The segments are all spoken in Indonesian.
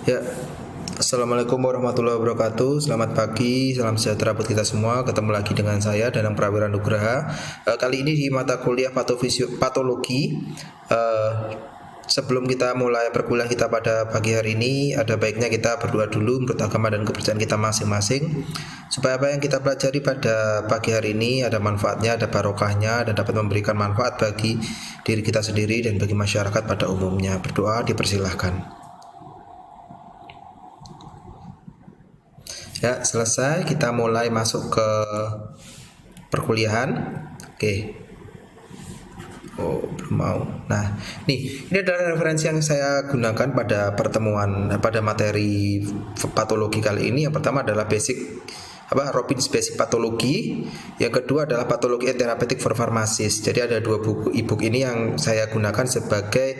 Ya, Assalamualaikum warahmatullahi wabarakatuh. Selamat pagi, salam sejahtera buat kita semua. Ketemu lagi dengan saya Danang Prawira Nugraha. Kali ini di mata kuliah patologi. eh, Sebelum kita mulai perkuliahan kita pada pagi hari ini, ada baiknya kita berdoa dulu menurut agama dan kepercayaan kita masing-masing, supaya apa yang kita pelajari pada pagi hari ini ada manfaatnya, ada barokahnya, dan dapat memberikan manfaat bagi diri kita sendiri dan bagi masyarakat pada umumnya. Berdoa dipersilahkan. Ya, selesai. Kita mulai masuk ke perkuliahan. Oke. Oh, belum mau. Nah, ini adalah referensi yang saya gunakan pada materi patologi kali ini. Yang pertama adalah Robbins Basic Patologi. Yang kedua adalah Patologi and Therapeutic for Pharmacists. Jadi ada dua buku e-book ini yang saya gunakan sebagai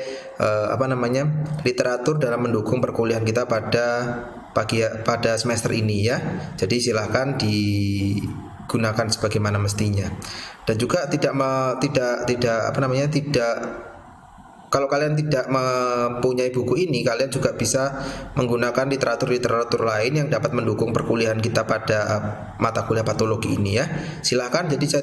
literatur dalam mendukung perkuliahan kita pada semester ini ya. Jadi silahkan digunakan sebagaimana mestinya. Dan juga kalau kalian tidak mempunyai buku ini, kalian juga bisa menggunakan literatur lain yang dapat mendukung perkuliahan kita pada mata kuliah patologi ini ya. Silahkan. Jadi saya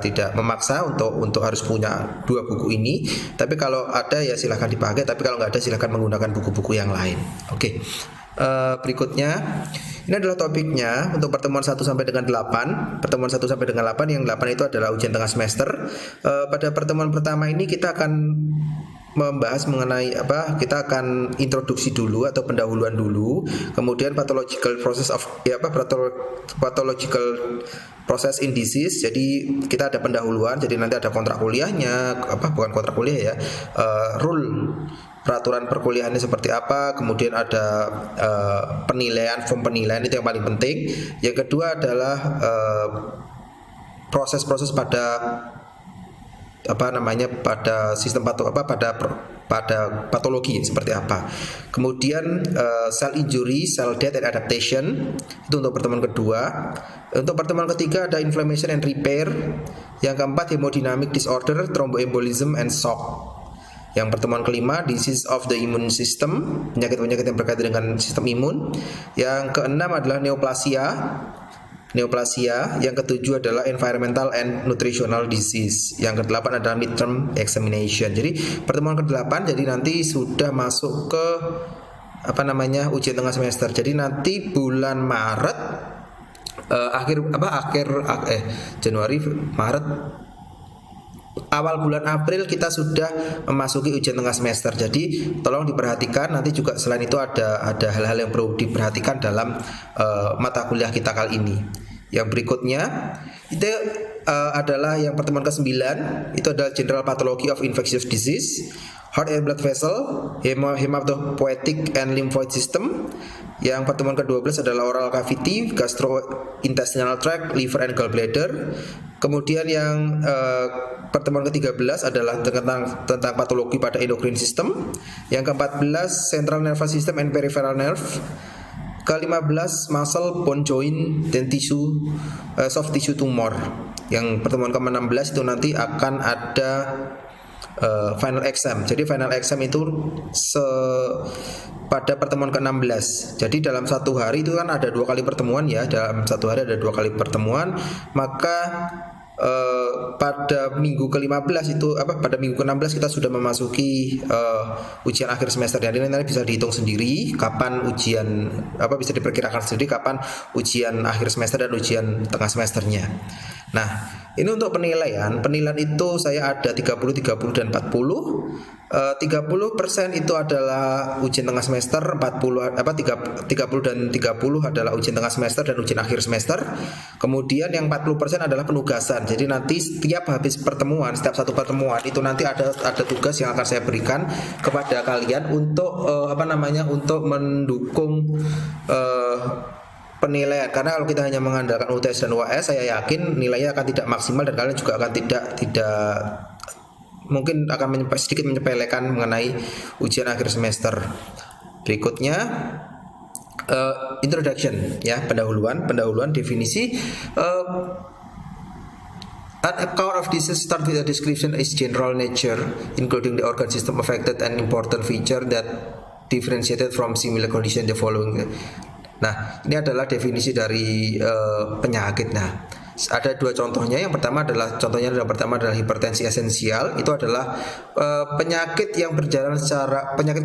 tidak memaksa untuk harus punya dua buku ini. Tapi kalau ada ya silahkan dipakai. Tapi kalau nggak ada silahkan menggunakan buku-buku yang lain. Oke. Berikutnya ini adalah topiknya untuk pertemuan 1 sampai dengan 8. Pertemuan 1 sampai dengan 8, yang 8 itu adalah ujian tengah semester. Pada pertemuan pertama ini kita akan membahas mengenai kita akan introduksi dulu atau pendahuluan dulu, kemudian pathological process in disease. Jadi kita ada pendahuluan, jadi nanti ada kontrak kuliahnya, bukan kontrak kuliah ya, peraturan perkuliahannya seperti apa, kemudian ada form penilaian itu yang paling penting. Yang kedua adalah proses-proses pada sistem pada patologi seperti apa. Kemudian cell injury, cell death and adaptation itu untuk pertemuan kedua. Untuk pertemuan ketiga ada inflammation and repair. Yang keempat hemodynamic disorder, thromboembolism and shock. Yang pertemuan kelima disease of the immune system, penyakit-penyakit yang berkaitan dengan sistem imun. Yang keenam adalah neoplasia. Yang ketujuh adalah environmental and nutritional disease. Yang kedelapan adalah midterm examination. Jadi pertemuan ke-8 jadi nanti sudah masuk ke ujian tengah semester. Jadi nanti bulan Maret Januari, Maret, awal bulan April kita sudah memasuki ujian tengah semester. Jadi tolong diperhatikan, nanti juga selain itu ada hal-hal yang perlu diperhatikan dalam mata kuliah kita kali ini. Yang berikutnya itu adalah yang pertemuan ke-9, itu adalah General Pathology of Infectious Disease, Heart and Blood Vessel, Hematopoietic and Lymphoid System. Yang pertemuan ke-12 adalah Oral Cavity, Gastrointestinal Tract, Liver and Gallbladder. Kemudian yang pertemuan ke-13 adalah tentang patologi pada endocrine system. Yang ke-14 Central Nervous System and Peripheral Nerve. Ke-15 muscle, bone joint, dan soft tissue tumor. Yang pertemuan ke-16 itu nanti akan ada final exam. Jadi final exam itu pada pertemuan ke-16. Jadi dalam satu hari itu kan ada 2 kali pertemuan ya. Dalam satu hari ada 2 kali pertemuan. Maka pada minggu ke-15 itu pada minggu ke-16 kita sudah memasuki ujian akhir semester. Jadi nanti bisa dihitung sendiri kapan ujian bisa diperkirakan sendiri kapan ujian akhir semester dan ujian tengah semesternya. Nah, ini untuk penilaian itu saya ada 30, 30 dan 40. 30% itu adalah ujian tengah semester, 30 dan 30 adalah ujian tengah semester dan ujian akhir semester. Kemudian yang 40% adalah penugasan. Jadi nanti setiap satu pertemuan itu nanti ada tugas yang akan saya berikan kepada kalian untuk untuk mendukung penilaian. Karena kalau kita hanya mengandalkan UTS dan UAS, saya yakin nilainya akan tidak maksimal dan kalian juga akan tidak mungkin akan sedikit menyepelekan mengenai ujian akhir semester. Berikutnya introduction ya, pendahuluan definisi. An account of disease start with a description is general nature, including the organ system affected and important feature that differentiated from similar condition the following. Nah, ini adalah definisi dari penyakit. Nah, ada dua contohnya. Yang pertama adalah hipertensi esensial. Itu adalah penyakit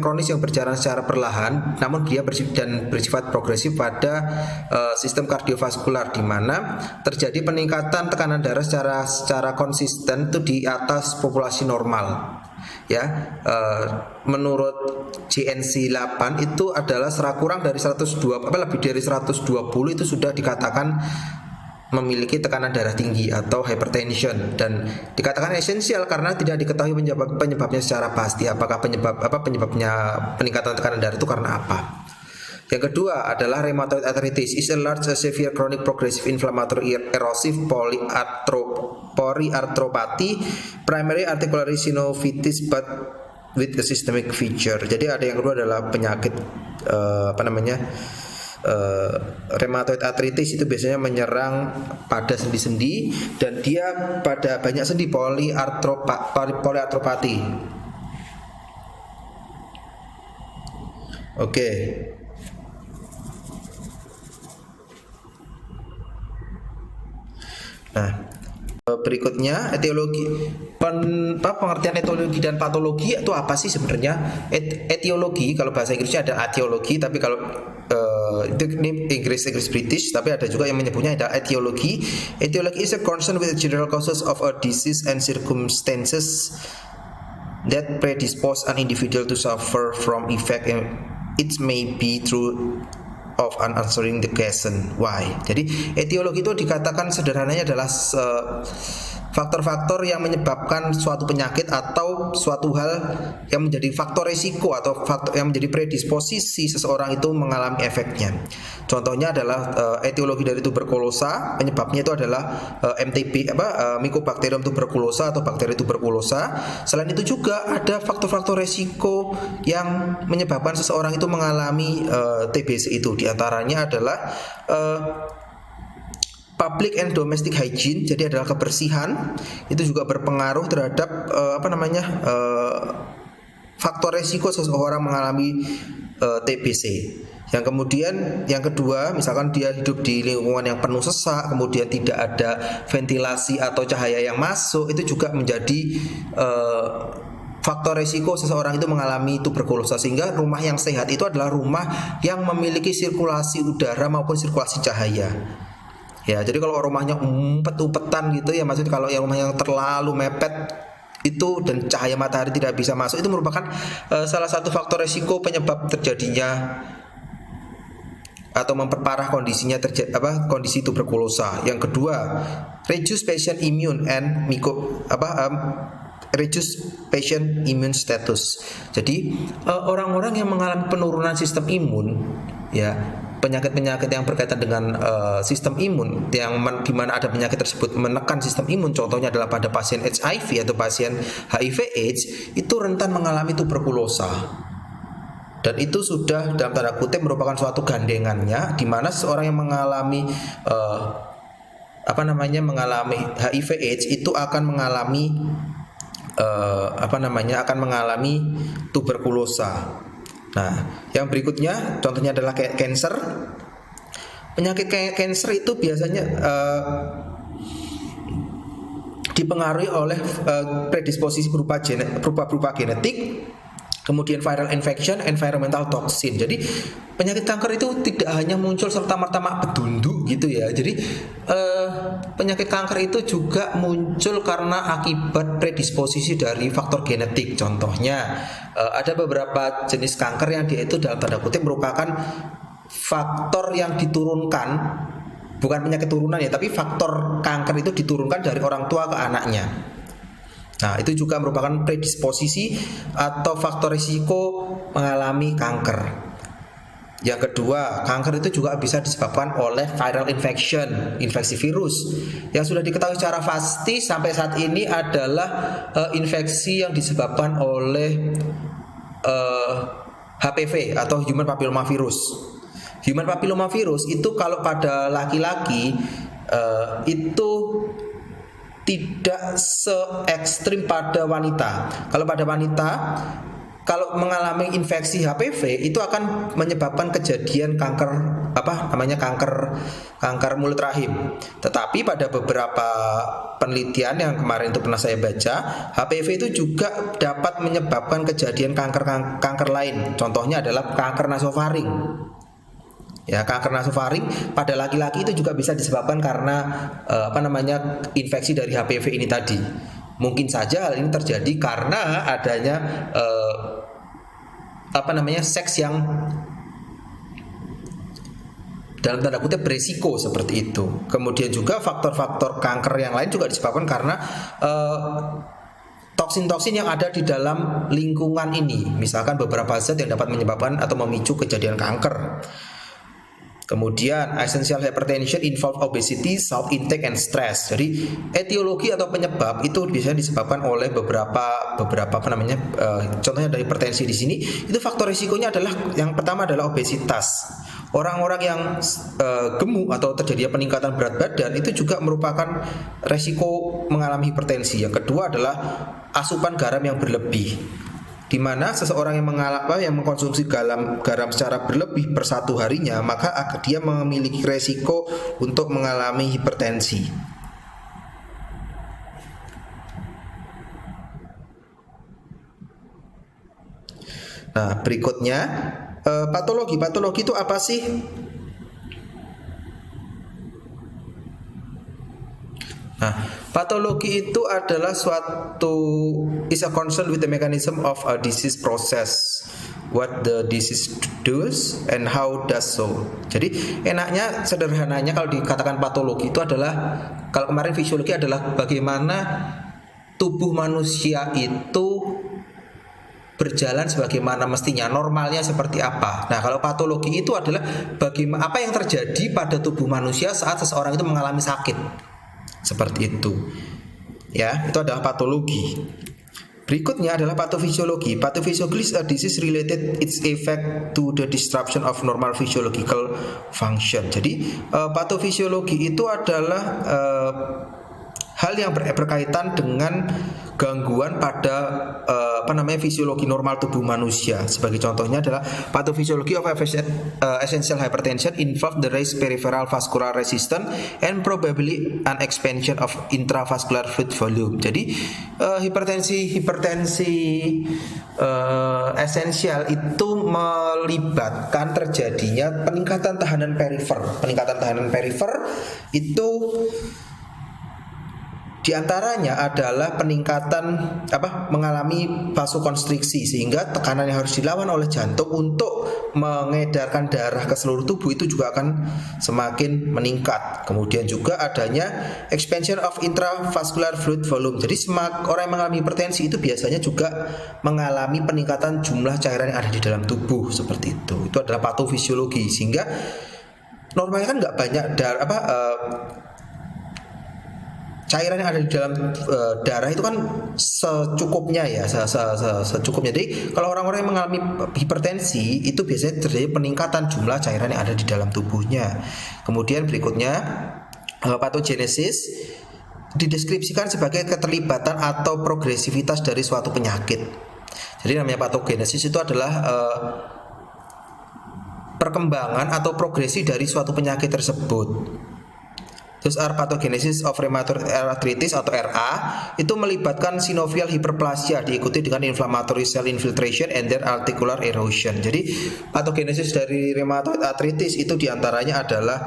kronis yang berjalan secara perlahan, namun dia bersifat progresif pada sistem kardiovaskular, di mana terjadi peningkatan tekanan darah secara konsisten itu di atas populasi normal. Ya, menurut JNC 8 itu adalah kurang dari 120, lebih dari 120 itu sudah dikatakan memiliki tekanan darah tinggi atau hypertension, dan dikatakan esensial karena tidak diketahui penyebabnya secara pasti. Apakah penyebabnya peningkatan tekanan darah itu karena apa? Yang kedua adalah rheumatoid arthritis is a large severe chronic progressive inflammatory erosive polyarthropathy primary articular synovitis but with a systemic feature. Jadi ada yang kedua adalah penyakit rheumatoid arthritis, itu biasanya menyerang pada sendi-sendi dan dia pada banyak sendi, polyarthropathy. Oke. Nah, berikutnya etiologi. Pengertian etiologi dan patologi itu apa sih sebenarnya? Etiologi kalau bahasa Inggrisnya ada etiologi, tapi kalau ini Inggris British, tapi ada juga yang menyebutnya adalah etiologi. Etiologi is a concern with the general causes of a disease and circumstances that predispose an individual to suffer from effect. It may be through of unanswering the question why. Jadi etiologi itu dikatakan sederhananya adalah faktor-faktor yang menyebabkan suatu penyakit atau suatu hal yang menjadi faktor resiko atau faktor yang menjadi predisposisi seseorang itu mengalami efeknya. Contohnya adalah etiologi dari tuberkulosa, penyebabnya itu adalah MTB Mycobacterium tuberculosa atau bakteri tuberkulosa. Selain itu juga ada faktor-faktor resiko yang menyebabkan seseorang itu mengalami TBC itu. Di antaranya adalah public and domestic hygiene, jadi adalah kebersihan, itu juga berpengaruh terhadap faktor resiko seseorang mengalami TBC. Yang kedua, misalkan dia hidup di lingkungan yang penuh sesak, kemudian tidak ada ventilasi atau cahaya yang masuk, itu juga menjadi faktor resiko seseorang itu mengalami tuberkulosa. Sehingga rumah yang sehat itu adalah rumah yang memiliki sirkulasi udara maupun sirkulasi cahaya. Ya, jadi kalau rumahnya umpet-umpetan gitu ya, maksudnya kalau yang rumah yang terlalu mepet itu dan cahaya matahari tidak bisa masuk, itu merupakan salah satu faktor resiko penyebab terjadinya atau memperparah kondisi tuberkulosa. Yang kedua, reduce patient immune and reduce patient immune status. Jadi orang-orang yang mengalami penurunan sistem imun, ya, penyakit-penyakit yang berkaitan dengan sistem imun, yang di mana ada penyakit tersebut menekan sistem imun, contohnya adalah pada pasien HIV atau pasien HIV/AIDS, itu rentan mengalami tuberkulosa. Dan itu sudah dalam tanda kutip merupakan suatu gandengannya, di mana seorang yang mengalami mengalami HIV/AIDS itu akan mengalami tuberkulosa. Nah, yang berikutnya contohnya adalah cancer. Penyakit cancer itu biasanya dipengaruhi oleh predisposisi berupa genetik, kemudian viral infection, environmental toxin. Jadi penyakit kanker itu tidak hanya muncul serta-merta bedundu gitu ya. Jadi penyakit kanker itu juga muncul karena akibat predisposisi dari faktor genetik. Contohnya ada beberapa jenis kanker yang dia itu dalam tanda kutip merupakan faktor yang diturunkan, bukan penyakit turunan ya, tapi faktor kanker itu diturunkan dari orang tua ke anaknya. Nah, itu juga merupakan predisposisi atau faktor risiko mengalami kanker. Yang kedua, kanker itu juga bisa disebabkan oleh viral infection, infeksi virus. Yang sudah diketahui secara pasti sampai saat ini adalah infeksi yang disebabkan oleh HPV atau human papillomavirus. Human papillomavirus itu kalau pada laki-laki itu tidak se ekstrim pada wanita. Kalau pada wanita kalau mengalami infeksi HPV itu akan menyebabkan kejadian kanker kanker mulut rahim. Tetapi pada beberapa penelitian yang kemarin itu pernah saya baca, HPV itu juga dapat menyebabkan kejadian kanker lain. Contohnya adalah kanker nasofaring. Ya, kanker nasofaring pada laki-laki itu juga bisa disebabkan karena infeksi dari HPV ini tadi. Mungkin saja hal ini terjadi karena adanya seks yang dalam tanda kutip beresiko seperti itu. Kemudian juga faktor-faktor kanker yang lain juga disebabkan karena toksin-toksin yang ada di dalam lingkungan ini. Misalkan beberapa zat yang dapat menyebabkan atau memicu kejadian kanker. Kemudian essential hypertension involve obesity, salt intake, and stress. Jadi etiologi atau penyebab itu biasanya disebabkan oleh beberapa contohnya dari hipertensi di sini. Itu faktor risikonya adalah yang pertama adalah obesitas. Orang-orang yang gemuk atau terjadi peningkatan berat badan itu juga merupakan resiko mengalami hipertensi. Yang kedua adalah asupan garam yang berlebih, di mana seseorang yang mengkonsumsi garam secara berlebih per satu harinya, maka dia memiliki resiko untuk mengalami hipertensi. Nah, berikutnya patologi. Patologi itu apa sih? Nah, patologi itu adalah is a concern with the mechanism of a disease process, what the disease does and how does so. Jadi sederhananya kalau dikatakan patologi itu adalah, kalau kemarin fisiologi adalah bagaimana tubuh manusia itu berjalan sebagaimana mestinya, normalnya seperti apa. Nah, kalau patologi itu adalah bagaimana apa yang terjadi pada tubuh manusia saat seseorang itu mengalami sakit. Seperti itu. Ya, itu adalah patologi. Berikutnya adalah patofisiologi. Pathophysiology is a disease related its effect to the disruption of normal physiological function. Jadi, patofisiologi itu adalah hal yang berkaitan dengan gangguan pada fisiologi normal tubuh manusia. Sebagai contohnya adalah pathophysiology of essential hypertension involve the raised peripheral vascular resistance and probably an expansion of intravascular fluid volume. Jadi hipertensi esensial itu melibatkan terjadinya peningkatan tahanan perifer. Peningkatan tahanan perifer itu di antaranya adalah peningkatan mengalami vasokonstriksi, sehingga tekanan yang harus dilawan oleh jantung untuk mengedarkan darah ke seluruh tubuh itu juga akan semakin meningkat. Kemudian juga adanya expansion of intravascular fluid volume. Jadi orang yang mengalami hipertensi itu biasanya juga mengalami peningkatan jumlah cairan yang ada di dalam tubuh seperti itu. Itu adalah patofisiologi, sehingga normalnya kan nggak banyak cairan yang ada di dalam darah itu kan secukupnya ya, secukupnya. Jadi kalau orang-orang yang mengalami hipertensi itu biasanya terjadi peningkatan jumlah cairan yang ada di dalam tubuhnya. Kemudian berikutnya patogenesis dideskripsikan sebagai keterlibatan atau progresivitas dari suatu penyakit. Jadi namanya patogenesis itu adalah perkembangan atau progresi dari suatu penyakit tersebut. Terus pathogenesis of rheumatoid arthritis atau RA itu melibatkan synovial hyperplasia diikuti dengan inflammatory cell infiltration and then articular erosion. Jadi pathogenesis dari rheumatoid arthritis itu diantaranya adalah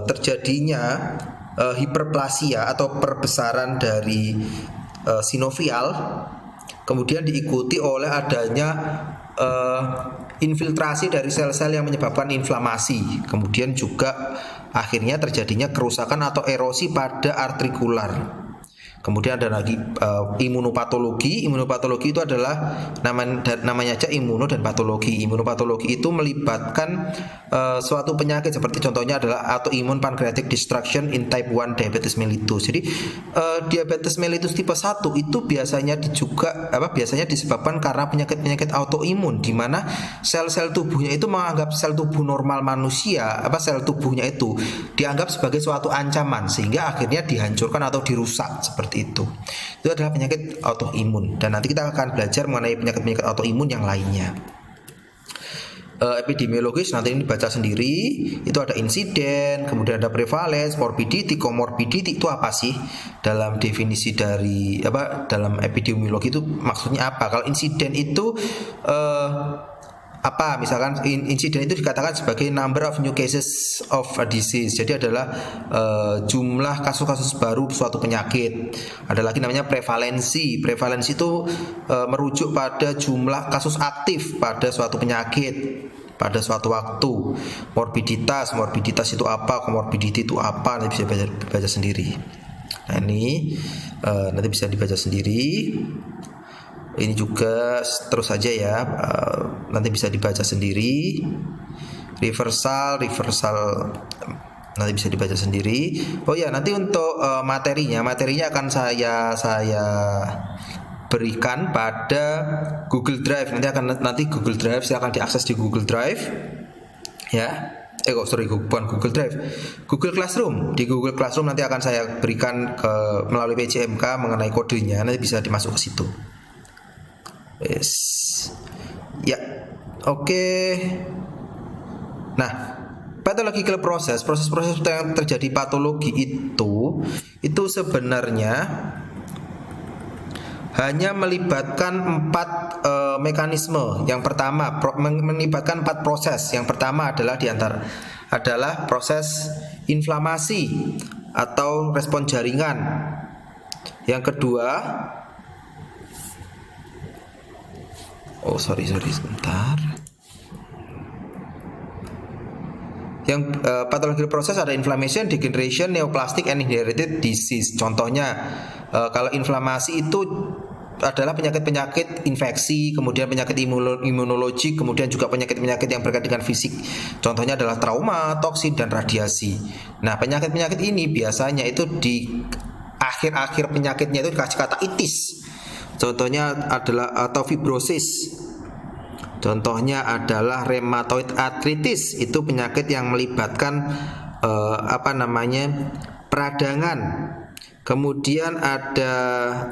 terjadinya hiperplasia atau perbesaran dari sinovial, kemudian diikuti oleh adanya infiltrasi dari sel-sel yang menyebabkan inflamasi. Kemudian juga akhirnya terjadinya kerusakan atau erosi pada artrikular. Kemudian ada lagi imunopatologi. Imunopatologi itu adalah namanya aja imuno dan patologi. Imunopatologi itu melibatkan suatu penyakit seperti contohnya adalah autoimmune pancreatic destruction in type 1 diabetes mellitus. Jadi diabetes mellitus tipe 1 itu biasanya disebabkan karena penyakit-penyakit autoimun, di mana sel-sel tubuhnya itu menganggap sel tubuh normal manusia, sel tubuhnya itu dianggap sebagai suatu ancaman, sehingga akhirnya dihancurkan atau dirusak seperti seperti itu. Itu adalah penyakit autoimun dan nanti kita akan belajar mengenai penyakit-penyakit autoimun yang lainnya. Epidemiologis nanti ini baca sendiri. Itu ada insiden, kemudian ada prevalence, morbidity, comorbidity. Itu apa sih dalam definisi dari dalam epidemiologi itu maksudnya apa? Kalau insiden itu apa? Misalkan insiden itu dikatakan sebagai number of new cases of a disease. Jadi adalah jumlah kasus-kasus baru suatu penyakit. Ada lagi namanya prevalensi. Prevalensi itu merujuk pada jumlah kasus aktif pada suatu penyakit pada suatu waktu. Morbiditas itu apa? Comorbidity itu apa? Nanti bisa baca sendiri. Nah ini nanti bisa dibaca sendiri. Ini juga terus saja ya, nanti bisa dibaca sendiri. Reversal nanti bisa dibaca sendiri. Oh ya, nanti untuk materinya akan saya berikan pada Google Drive. Nanti Google Drive silakan diakses di Google Drive ya. Bukan Google Drive, Google Classroom. Di Google Classroom nanti akan saya berikan melalui PJMK mengenai kodenya, nanti bisa dimasuk ke situ. Yes. Ya, oke. Nah, pathological proses yang terjadi patologi itu sebenarnya hanya melibatkan 4 mekanisme. Yang pertama melibatkan 4 proses. Yang pertama adalah proses inflamasi atau respon jaringan. Yang kedua sebentar. Yang pathological process ada inflammation, degeneration, neoplastic, and inherited disease. Contohnya kalau inflamasi itu adalah penyakit-penyakit infeksi, kemudian penyakit imunologi, kemudian juga penyakit-penyakit yang berkaitan dengan fisik. Contohnya adalah trauma, toksin, dan radiasi. Nah, penyakit-penyakit ini biasanya itu di akhir-akhir penyakitnya itu dikasih kata itis. Contohnya adalah atau fibrosis. Contohnya adalah rheumatoid arthritis. Itu penyakit yang melibatkan peradangan. Kemudian ada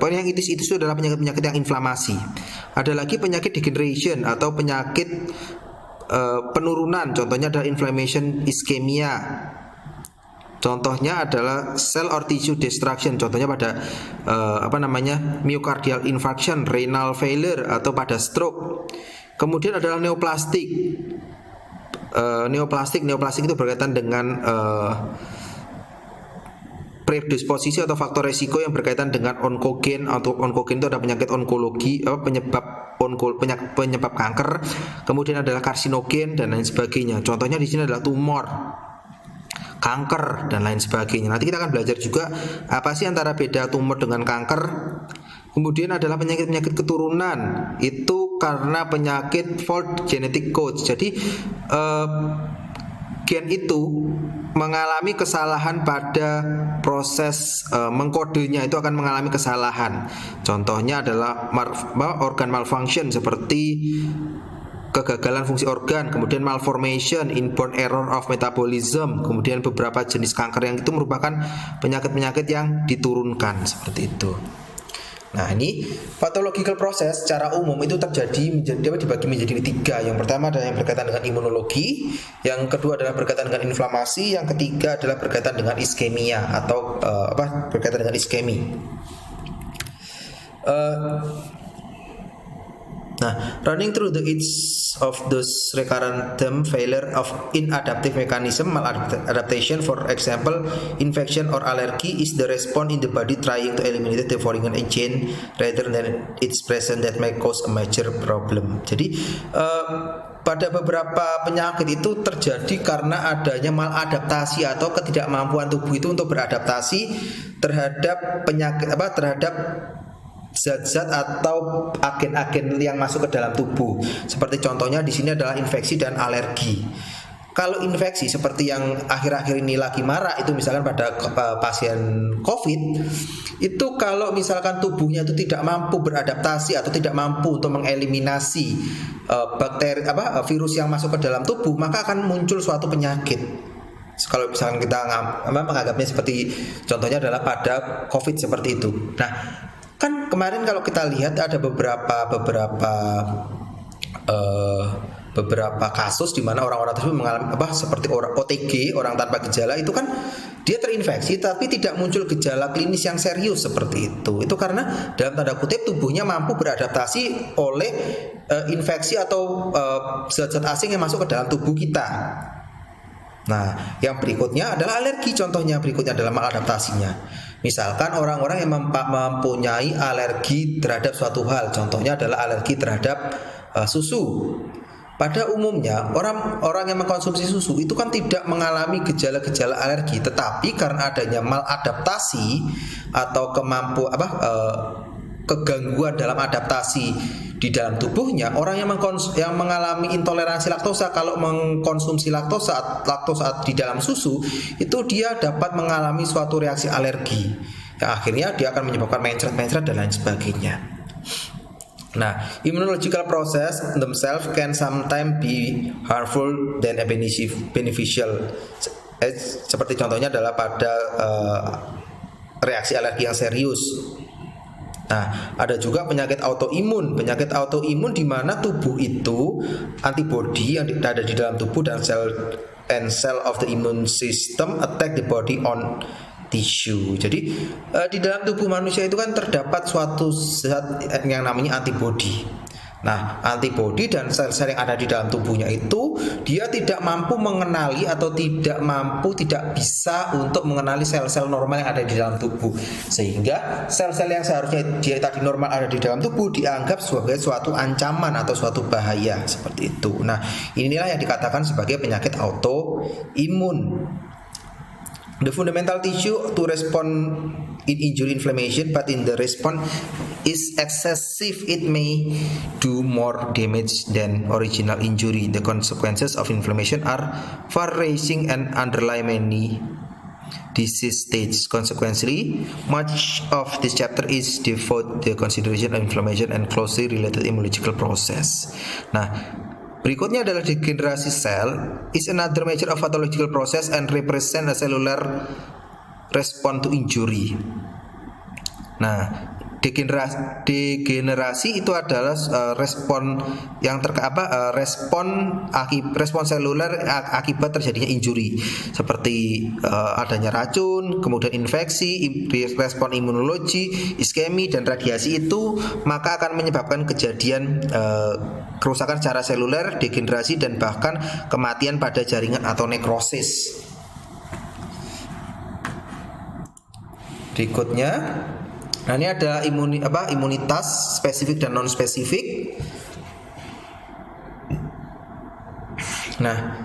yang itis itu adalah penyakit-penyakit yang inflamasi. Ada lagi penyakit degeneration atau penyakit penurunan. Contohnya adalah inflammation ischemia. Contohnya adalah cell or tissue destruction. Contohnya pada myocardial infarction, renal failure, atau pada stroke. Kemudian adalah neoplastik. Neoplastik itu berkaitan dengan predisposisi atau faktor resiko yang berkaitan dengan onkogen. Atau onkogen itu ada penyakit onkologi, penyebab kanker. Kemudian adalah karsinogen dan lain sebagainya. Contohnya di sini adalah tumor, kanker, dan lain sebagainya. Nanti kita akan belajar juga apa sih antara beda tumor dengan kanker. Kemudian adalah penyakit-penyakit keturunan. Itu karena penyakit fault genetic code. Jadi gen itu mengalami kesalahan pada proses mengkodenya, itu akan mengalami kesalahan. Contohnya adalah organ malfunction seperti kegagalan fungsi organ, kemudian malformation, inborn error of metabolism, kemudian beberapa jenis kanker yang itu merupakan penyakit-penyakit yang diturunkan seperti itu. Nah, ini pathological process secara umum itu dibagi menjadi 3. Yang pertama adalah yang berkaitan dengan imunologi, yang kedua adalah berkaitan dengan inflamasi, yang ketiga adalah berkaitan dengan iskemia atau berkaitan dengan iskemi. Running through the each of those recurrent term failure of inadaptive mechanism, maladaptation, for example, infection or allergy is the response in the body trying to eliminate the foreign agent rather than its presence that may cause a major problem. Jadi pada beberapa penyakit itu terjadi karena adanya maladaptasi atau ketidakmampuan tubuh itu untuk beradaptasi terhadap penyakit terhadap zat-zat atau agen-agen yang masuk ke dalam tubuh. Seperti contohnya di sini adalah infeksi dan alergi. Kalau infeksi seperti yang akhir-akhir ini lagi marak itu misalkan pada pasien COVID, itu kalau misalkan tubuhnya itu tidak mampu beradaptasi atau tidak mampu untuk mengeliminasi virus yang masuk ke dalam tubuh, maka akan muncul suatu penyakit. Kalau misalkan kita menganggapnya seperti contohnya adalah pada COVID seperti itu. Nah, kan kemarin kalau kita lihat ada beberapa kasus di mana orang-orang tersebut mengalami seperti orang OTG, orang tanpa gejala, itu kan dia terinfeksi tapi tidak muncul gejala klinis yang serius seperti itu. Itu karena dalam tanda kutip tubuhnya mampu beradaptasi oleh infeksi atau zat-zat asing yang masuk ke dalam tubuh kita. Nah, yang berikutnya adalah alergi. Contohnya berikutnya adalah maladaptasinya. Misalkan orang-orang yang mempunyai alergi terhadap suatu hal, contohnya adalah alergi terhadap susu. Pada umumnya orang-orang yang mengkonsumsi susu itu kan tidak mengalami gejala-gejala alergi, tetapi karena adanya maladaptasi atau kegangguan dalam adaptasi di dalam tubuhnya, orang yang mengalami intoleransi laktosa, kalau mengkonsumsi laktosa di dalam susu, itu dia dapat mengalami suatu reaksi alergi yang akhirnya dia akan menyebabkan mencret-mencret dan lain sebagainya. Nah, immunological process themselves can sometimes be harmful than beneficial. Seperti contohnya adalah pada reaksi alergi yang serius. Nah, ada juga penyakit autoimun. Penyakit autoimun di mana tubuh itu antibodi yang ada di dalam tubuh dan cell of the immune system attack the body on tissue. Jadi di dalam tubuh manusia itu kan terdapat suatu zat yang namanya antibodi. Nah, antibodi dan sel-sel yang ada di dalam tubuhnya itu dia tidak mampu mengenali atau tidak bisa untuk mengenali sel-sel normal yang ada di dalam tubuh. Sehingga sel-sel yang seharusnya dia tadi normal ada di dalam tubuh dianggap sebagai suatu ancaman atau suatu bahaya seperti itu. Nah, inilah yang dikatakan sebagai penyakit autoimun. The fundamental tissue to respond in injury inflammation, but in the response is excessive, it may do more damage than original injury. The consequences of inflammation are far-reaching and underlie many disease states. Consequently, much of this chapter is devoted to the consideration of inflammation and closely related immunological process. Nah, berikutnya adalah degenerasi sel is another major of pathological process and represent a cellular response to injury. Nah, degenerasi itu adalah respon yang respon seluler akibat terjadinya injury, seperti adanya racun, kemudian infeksi, respon imunologi, iskemi dan radiasi itu maka akan menyebabkan kejadian kerusakan secara seluler, degenerasi dan bahkan kematian pada jaringan atau nekrosis. Berikutnya, nah ini ada imunitas spesifik dan non spesifik. Nah,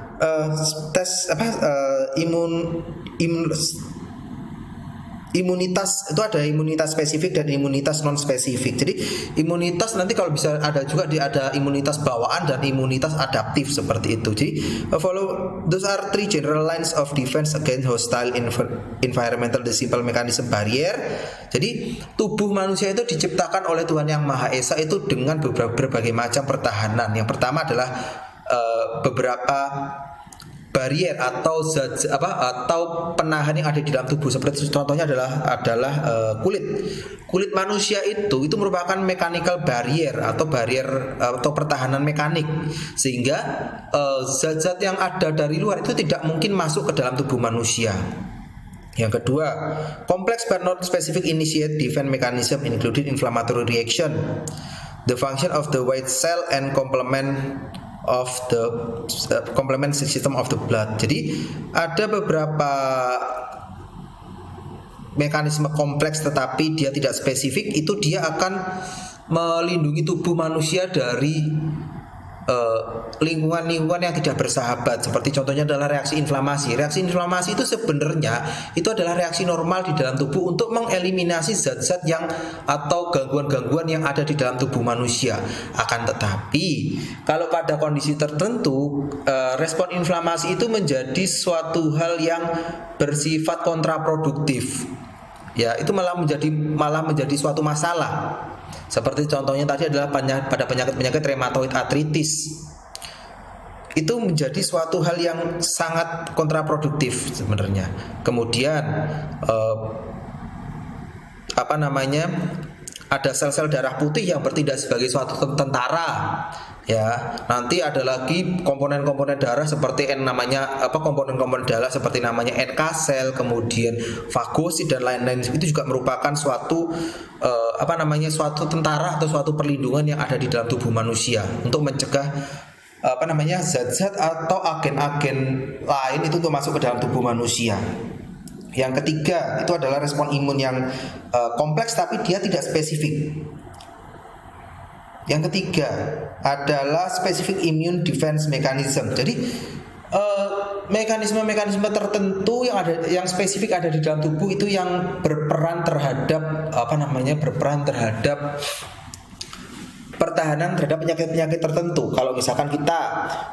imunitas itu ada imunitas spesifik dan imunitas non spesifik. Jadi imunitas nanti kalau bisa ada juga ada imunitas bawaan dan imunitas adaptif seperti itu. Jadi those are three general lines of defense against hostile environmental, the simple mechanism barrier. Jadi tubuh manusia itu diciptakan oleh Tuhan Yang Maha Esa itu dengan berbagai macam pertahanan. Yang pertama adalah beberapa barrier atau penahan yang ada di dalam tubuh, seperti contohnya adalah kulit manusia itu merupakan mechanical barrier atau pertahanan mekanik, sehingga zat-zat yang ada dari luar itu tidak mungkin masuk ke dalam tubuh manusia. Yang kedua, complex but not specific initiate defense mechanism including inflammatory reaction, the function of the white cell and complement system of the blood. Jadi ada beberapa mekanisme kompleks tetapi dia tidak spesifik, itu dia akan melindungi tubuh manusia dari lingkungan-lingkungan yang tidak bersahabat. Seperti contohnya adalah reaksi inflamasi. Reaksi inflamasi itu sebenarnya itu adalah reaksi normal di dalam tubuh untuk mengeliminasi zat-zat yang atau gangguan-gangguan yang ada di dalam tubuh manusia. Akan tetapi kalau pada kondisi tertentu respon inflamasi itu menjadi suatu hal yang bersifat kontraproduktif. Ya, itu malah menjadi suatu masalah. Seperti contohnya tadi adalah pada penyakit rheumatoid arthritis. itu menjadi suatu hal yang sangat kontraproduktif sebenarnya. Kemudian ada sel-sel darah putih yang bertindak sebagai suatu tentara. Ya, nanti ada lagi komponen-komponen darah seperti komponen-komponen darah seperti namanya NK sel, kemudian fagosit dan lain-lain. Itu juga merupakan suatu suatu tentara atau suatu perlindungan yang ada di dalam tubuh manusia untuk mencegah zat-zat atau agen-agen lain itu untuk masuk ke dalam tubuh manusia. Yang ketiga itu adalah respon imun yang kompleks tapi dia tidak spesifik. Yang ketiga adalah specific immune defense mechanism. Jadi mekanisme-mekanisme tertentu yang spesifik ada di dalam tubuh itu yang berperan terhadap pertahanan terhadap penyakit-penyakit tertentu. Kalau misalkan kita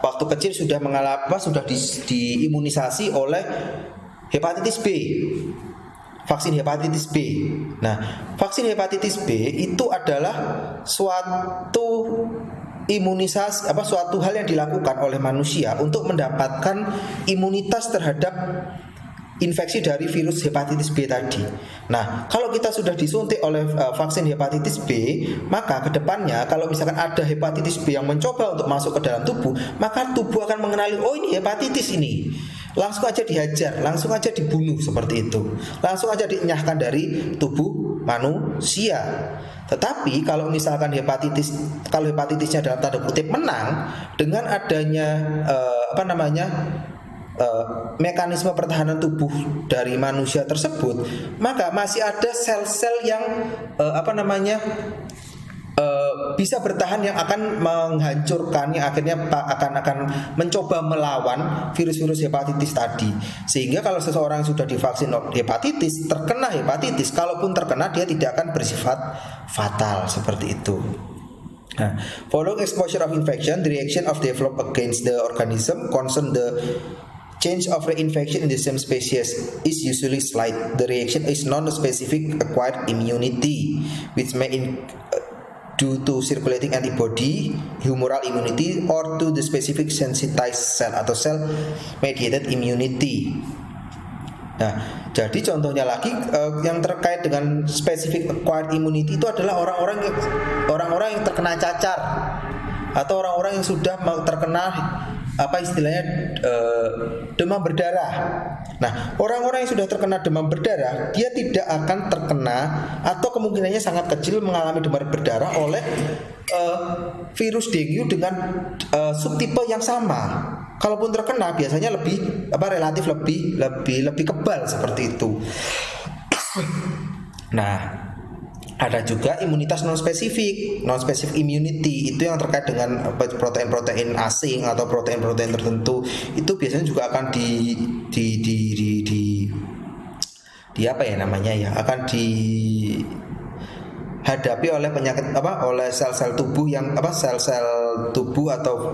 waktu kecil sudah diimunisasi oleh hepatitis B, vaksin hepatitis B. Nah, vaksin hepatitis B itu adalah suatu suatu hal yang dilakukan oleh manusia untuk mendapatkan imunitas terhadap infeksi dari virus hepatitis B tadi. Nah, kalau kita sudah disuntik oleh vaksin hepatitis B, maka kedepannya kalau misalkan ada hepatitis B yang mencoba untuk masuk ke dalam tubuh, maka tubuh akan mengenali, oh ini hepatitis ini. Langsung aja dihajar, langsung aja dibunuh seperti itu. Langsung aja dienyahkan dari tubuh manusia. Tetapi kalau misalkan hepatitisnya dalam tanda kutip menang dengan adanya mekanisme pertahanan tubuh dari manusia tersebut, maka masih ada sel-sel yang bisa bertahan yang akan menghancurkan, yang akhirnya akan mencoba melawan virus-virus hepatitis tadi. Sehingga kalau seseorang sudah divaksin hepatitis, terkena hepatitis, kalaupun terkena dia tidak akan bersifat fatal seperti itu. Nah, following exposure of infection, the reaction of develop against the organism concern the change of reinfection in the same species is usually slight. The reaction is non-specific acquired immunity, which may due to circulating antibody, humoral immunity, or to the specific sensitized cell atau cell mediated immunity. Nah, jadi contohnya lagi yang terkait dengan specific acquired immunity itu adalah orang-orang yang terkena cacar atau orang-orang yang sudah terkena demam berdarah. Nah, orang-orang yang sudah terkena demam berdarah, dia tidak akan terkena atau kemungkinannya sangat kecil mengalami demam berdarah oleh virus dengue dengan subtipe yang sama. Kalaupun terkena, biasanya relatif lebih kebal seperti itu. Nah, ada juga imunitas non-spesifik immunity, itu yang terkait dengan protein-protein asing atau protein-protein tertentu. Itu biasanya juga akan akan dihadapi oleh penyakit oleh sel-sel tubuh atau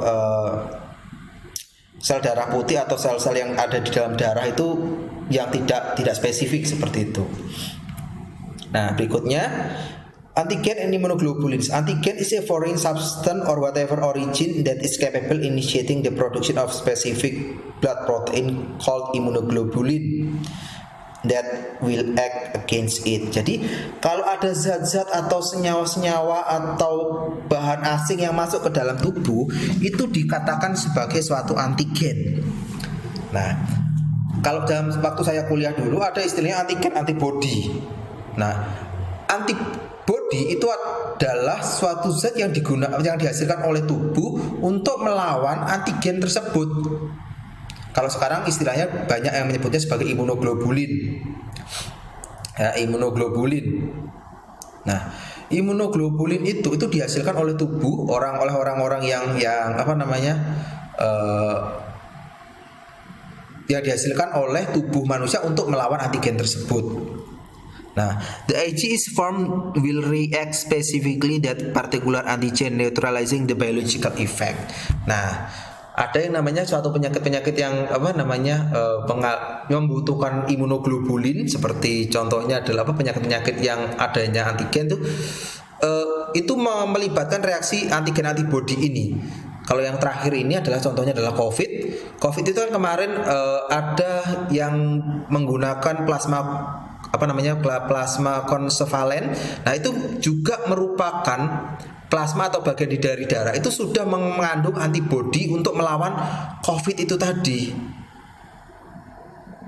sel darah putih atau sel-sel yang ada di dalam darah itu yang tidak spesifik seperti itu. Nah, berikutnya antigen and immunoglobulins. Antigen is a foreign substance or whatever origin that is capable initiating the production of specific blood protein called immunoglobulin that will act against it. Jadi, kalau ada zat-zat atau senyawa-senyawa atau bahan asing yang masuk ke dalam tubuh, itu dikatakan sebagai suatu antigen. Nah, kalau dalam waktu saya kuliah dulu ada istilahnya antigen antibody. Nah, antibody itu adalah suatu zat yang dihasilkan oleh tubuh untuk melawan antigen tersebut. Kalau sekarang istilahnya banyak yang menyebutnya sebagai immunoglobulin. Ya, immunoglobulin. Nah, immunoglobulin itu dihasilkan oleh tubuh oleh orang-orang yang dihasilkan oleh tubuh manusia untuk melawan antigen tersebut. Nah, the IgE is formed will react specifically that particular antigen neutralizing the biological effect. Nah, ada yang namanya suatu penyakit-penyakit yang membutuhkan immunoglobulin, seperti contohnya adalah penyakit-penyakit yang adanya antigen itu melibatkan reaksi antigen antibody ini. Kalau yang terakhir ini adalah contohnya adalah COVID. COVID itu kan kemarin ada yang menggunakan plasma konvalen. Nah, itu juga merupakan plasma atau bagian dari darah itu sudah mengandung antibodi untuk melawan COVID itu tadi.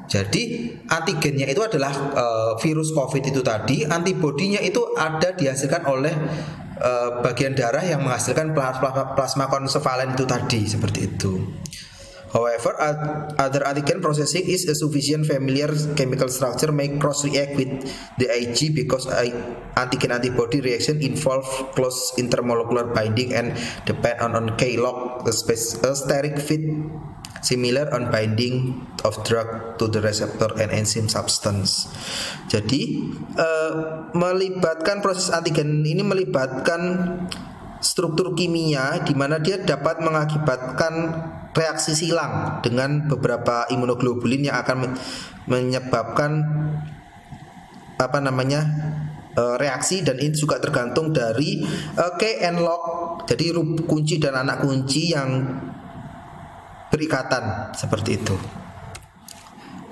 Jadi antigennya itu adalah virus COVID itu tadi, antibodinya itu ada dihasilkan oleh bagian darah yang menghasilkan plasma konvalen itu tadi, seperti itu. However, other antigen processing is a sufficient familiar chemical structure may cross-react with the Ig because antigen antibody reaction involve close intermolecular binding and depend on K-log, a steric fit similar on binding of drug to the receptor and enzyme substance. Jadi melibatkan proses antigen ini melibatkan struktur kimia di mana dia dapat mengakibatkan reaksi silang dengan beberapa imunoglobulin yang akan menyebabkan reaksi, dan ini juga tergantung dari key and log, jadi kunci dan anak kunci yang berikatan seperti itu.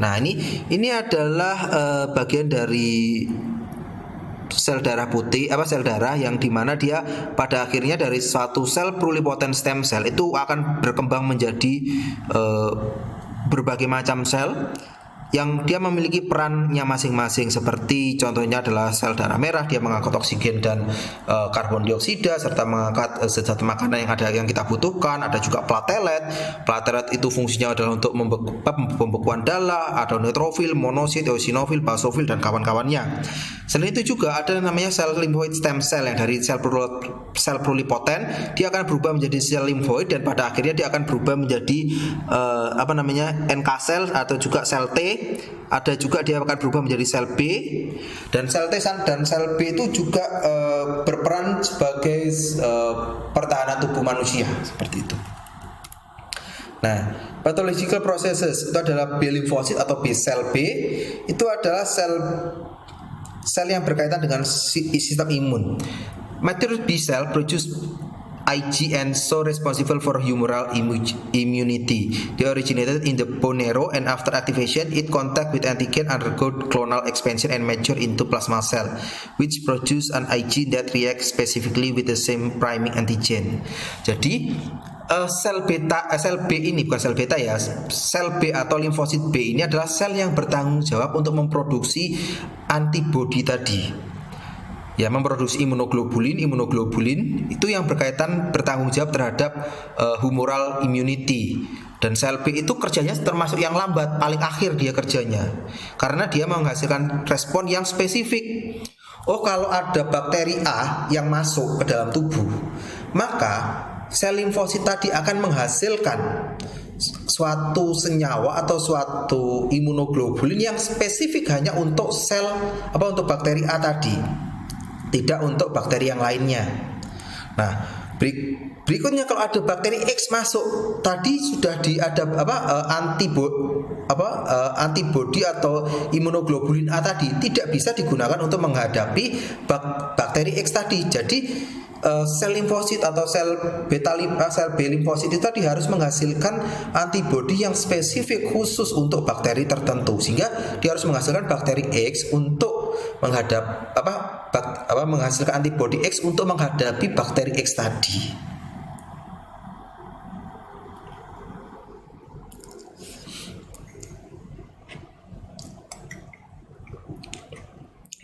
Nah, ini adalah bagian dari sel darah putih, sel darah yang dimana dia pada akhirnya dari suatu sel pluripotent stem cell itu akan berkembang menjadi berbagai macam sel yang dia memiliki perannya masing-masing, seperti contohnya adalah sel darah merah, dia mengangkut oksigen dan karbon dioksida serta mengangkat zat makanan yang kita butuhkan. Ada juga platelet. Platelet itu fungsinya adalah untuk pembekuan darah. Ada neutrofil, monosit, eosinofil, basofil dan kawan-kawannya. Selain itu juga ada namanya sel lymphoid stem cell yang dari sel pluripotent dia akan berubah menjadi sel lymphoid dan pada akhirnya dia akan berubah menjadi NK cell atau juga sel T. Ada juga dia akan berubah menjadi sel B, dan sel T dan sel B itu juga berperan sebagai pertahanan tubuh manusia, seperti itu. Nah, pathological processes itu adalah B limfosit atau B sel B itu adalah sel yang berkaitan dengan sistem imun. Mature B cell produce Ig and so responsible for humoral immunity. They originated in the bone marrow and after activation it contact with antigen undergo clonal expansion and mature into plasma cell which produce an Ig that reacts specifically with the same priming antigen. Jadi sel B ini bukan sel beta ya, sel B atau limfosit B ini adalah sel yang bertanggung jawab untuk memproduksi antibodi tadi. Ya, memproduksi imunoglobulin itu yang bertanggung jawab terhadap humoral immunity. Dan sel B itu kerjanya termasuk yang lambat, paling akhir dia kerjanya, karena dia menghasilkan respon yang spesifik. Oh, kalau ada bakteri A yang masuk ke dalam tubuh, maka sel limfosit tadi akan menghasilkan suatu senyawa atau suatu imunoglobulin yang spesifik hanya untuk untuk bakteri A tadi, tidak untuk bakteri yang lainnya. Nah, berikutnya kalau ada bakteri X masuk, tadi sudah antibodi atau imunoglobulin A tadi tidak bisa digunakan untuk menghadapi bakteri X tadi. Jadi sel limfosit atau sel B limfosit itu tadi harus menghasilkan antibodi yang spesifik khusus untuk bakteri tertentu, sehingga dia harus menghasilkan bakteri X untuk menghasilkan antibodi X untuk menghadapi bakteri X tadi.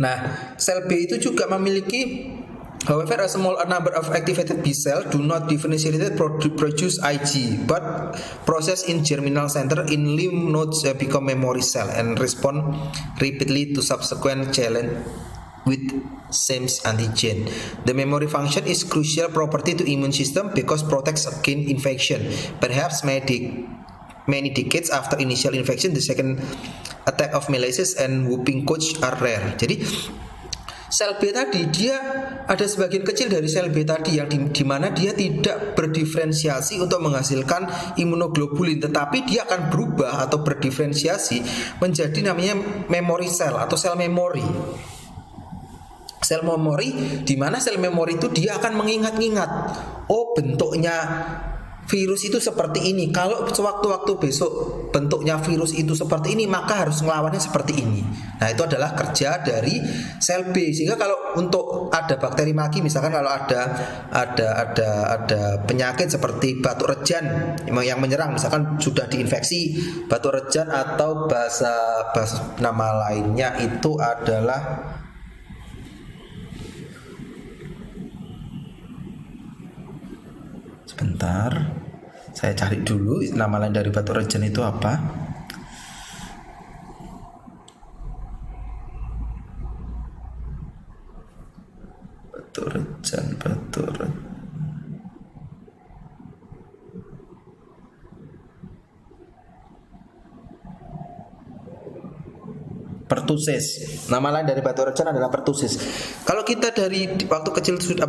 Nah, sel B itu juga memiliki, however, a small number of activated B cells do not differentiate produce Ig, but process in germinal center in lymph nodes become memory cell and respond repeatedly to subsequent challenge with same antigen. The memory function is crucial property to immune system because protects against infection. Perhaps many decades after initial infection, the second attack of malaise and whooping cough are rare. Jadi sel B tadi dia ada sebagian kecil dari sel B tadi yang di mana dia tidak berdiferensiasi untuk menghasilkan imunoglobulin, tetapi dia akan berubah atau berdiferensiasi menjadi namanya memory cell atau sel memori. Sel memori di mana sel memori itu dia akan mengingat-ingat, oh bentuknya virus itu seperti ini. Kalau sewaktu-waktu besok bentuknya virus itu seperti ini, maka harus melawannya seperti ini. Nah, itu adalah kerja dari sel B. Sehingga kalau untuk ada bakteri maki, misalkan kalau ada penyakit seperti batuk rejan yang menyerang, misalkan sudah diinfeksi batuk rejan, atau bahasa nama lainnya itu adalah sebentar, saya cari dulu nama lain dari batuk rejan itu apa. Batuk rejan. Pertussis. Nama lain dari batuk rejan adalah pertussis. Kalau kita dari waktu kecil sudah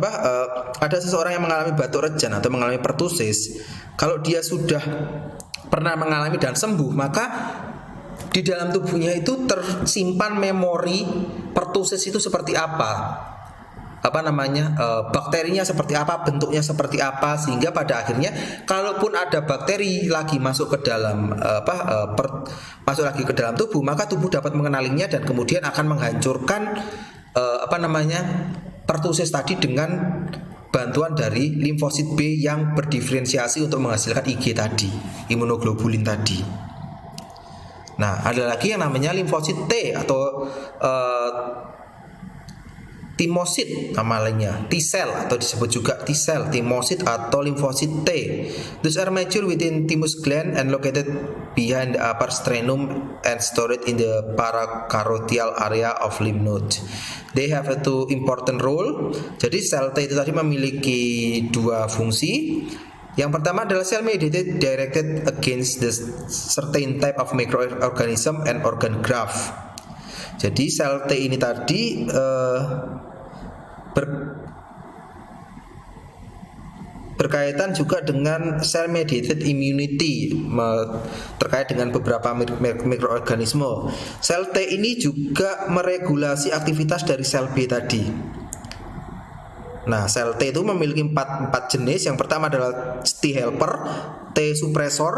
ada seseorang yang mengalami batuk rejan atau mengalami pertussis, kalau dia sudah pernah mengalami dan sembuh, maka di dalam tubuhnya itu tersimpan memori pertussis itu seperti apa bakterinya seperti apa, bentuknya seperti apa, sehingga pada akhirnya kalaupun ada bakteri lagi masuk ke dalam masuk lagi ke dalam tubuh, maka tubuh dapat mengenalinya dan kemudian akan menghancurkan pertussis tadi dengan bantuan dari limfosit B yang berdiferensiasi untuk menghasilkan Ig tadi, imunoglobulin tadi. Nah, ada lagi yang namanya limfosit T atau timosit, nama lainnya T-cell atau disebut juga T-cell, timosit atau limfosit T. These are mature within thymus gland and located behind the upper sternum and stored in the paracarotial area of lymph node. They have two important role. Jadi sel T itu tadi memiliki dua fungsi. Yang pertama adalah cell mediated directed against the certain type of microorganism and organ graft. Jadi sel T ini tadi berkaitan juga dengan cell mediated immunity, terkait dengan beberapa mikroorganisme. Sel T ini juga meregulasi aktivitas dari sel B tadi. Nah, sel T itu memiliki empat jenis. Yang pertama adalah T helper, T suppressor,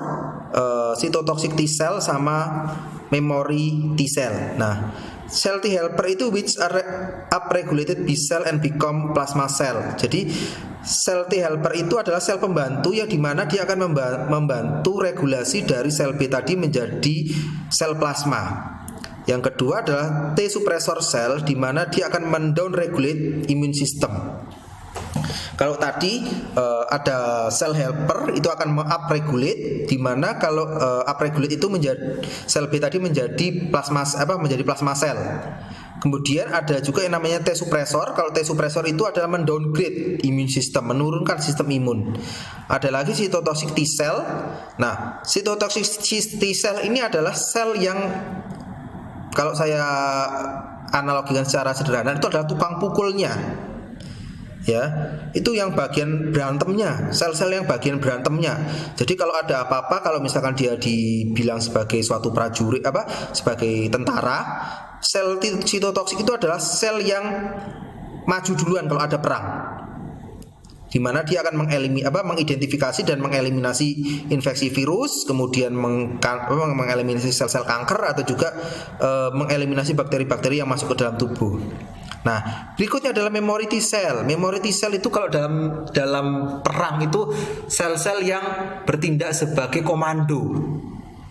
cytotoxic T cell, sama memory T cell. Nah, sel T helper itu which are upregulated B cell and become plasma cell. Jadi sel T helper itu adalah sel pembantu yang dimana dia akan membantu regulasi dari sel B tadi menjadi sel plasma. Yang kedua adalah T suppressor cell, di mana dia akan mendown regulate immune system. Kalau tadi ada sel helper itu akan upregulate, di mana kalau upregulate itu menjadi sel B tadi menjadi plasma sel. Kemudian ada juga yang namanya T suppressor. Kalau T suppressor itu adalah mendowngrade immune system, menurunkan sistem imun. Ada lagi cytotoxic T cell. Nah, cytotoxic T cell ini adalah sel yang kalau saya analogikan secara sederhana itu adalah tukang pukulnya. Ya, itu yang bagian berantemnya, sel-sel yang bagian berantemnya. Jadi kalau ada apa-apa, kalau misalkan dia dibilang sebagai suatu prajurit sebagai tentara, sel sitotoksik itu adalah sel yang maju duluan kalau ada perang, di mana dia akan mengidentifikasi dan mengeliminasi infeksi virus, kemudian mengeliminasi sel-sel kanker, atau juga mengeliminasi bakteri-bakteri yang masuk ke dalam tubuh. Nah, berikutnya adalah memory T cell. Memory T cell itu kalau dalam perang itu sel-sel yang bertindak sebagai komando,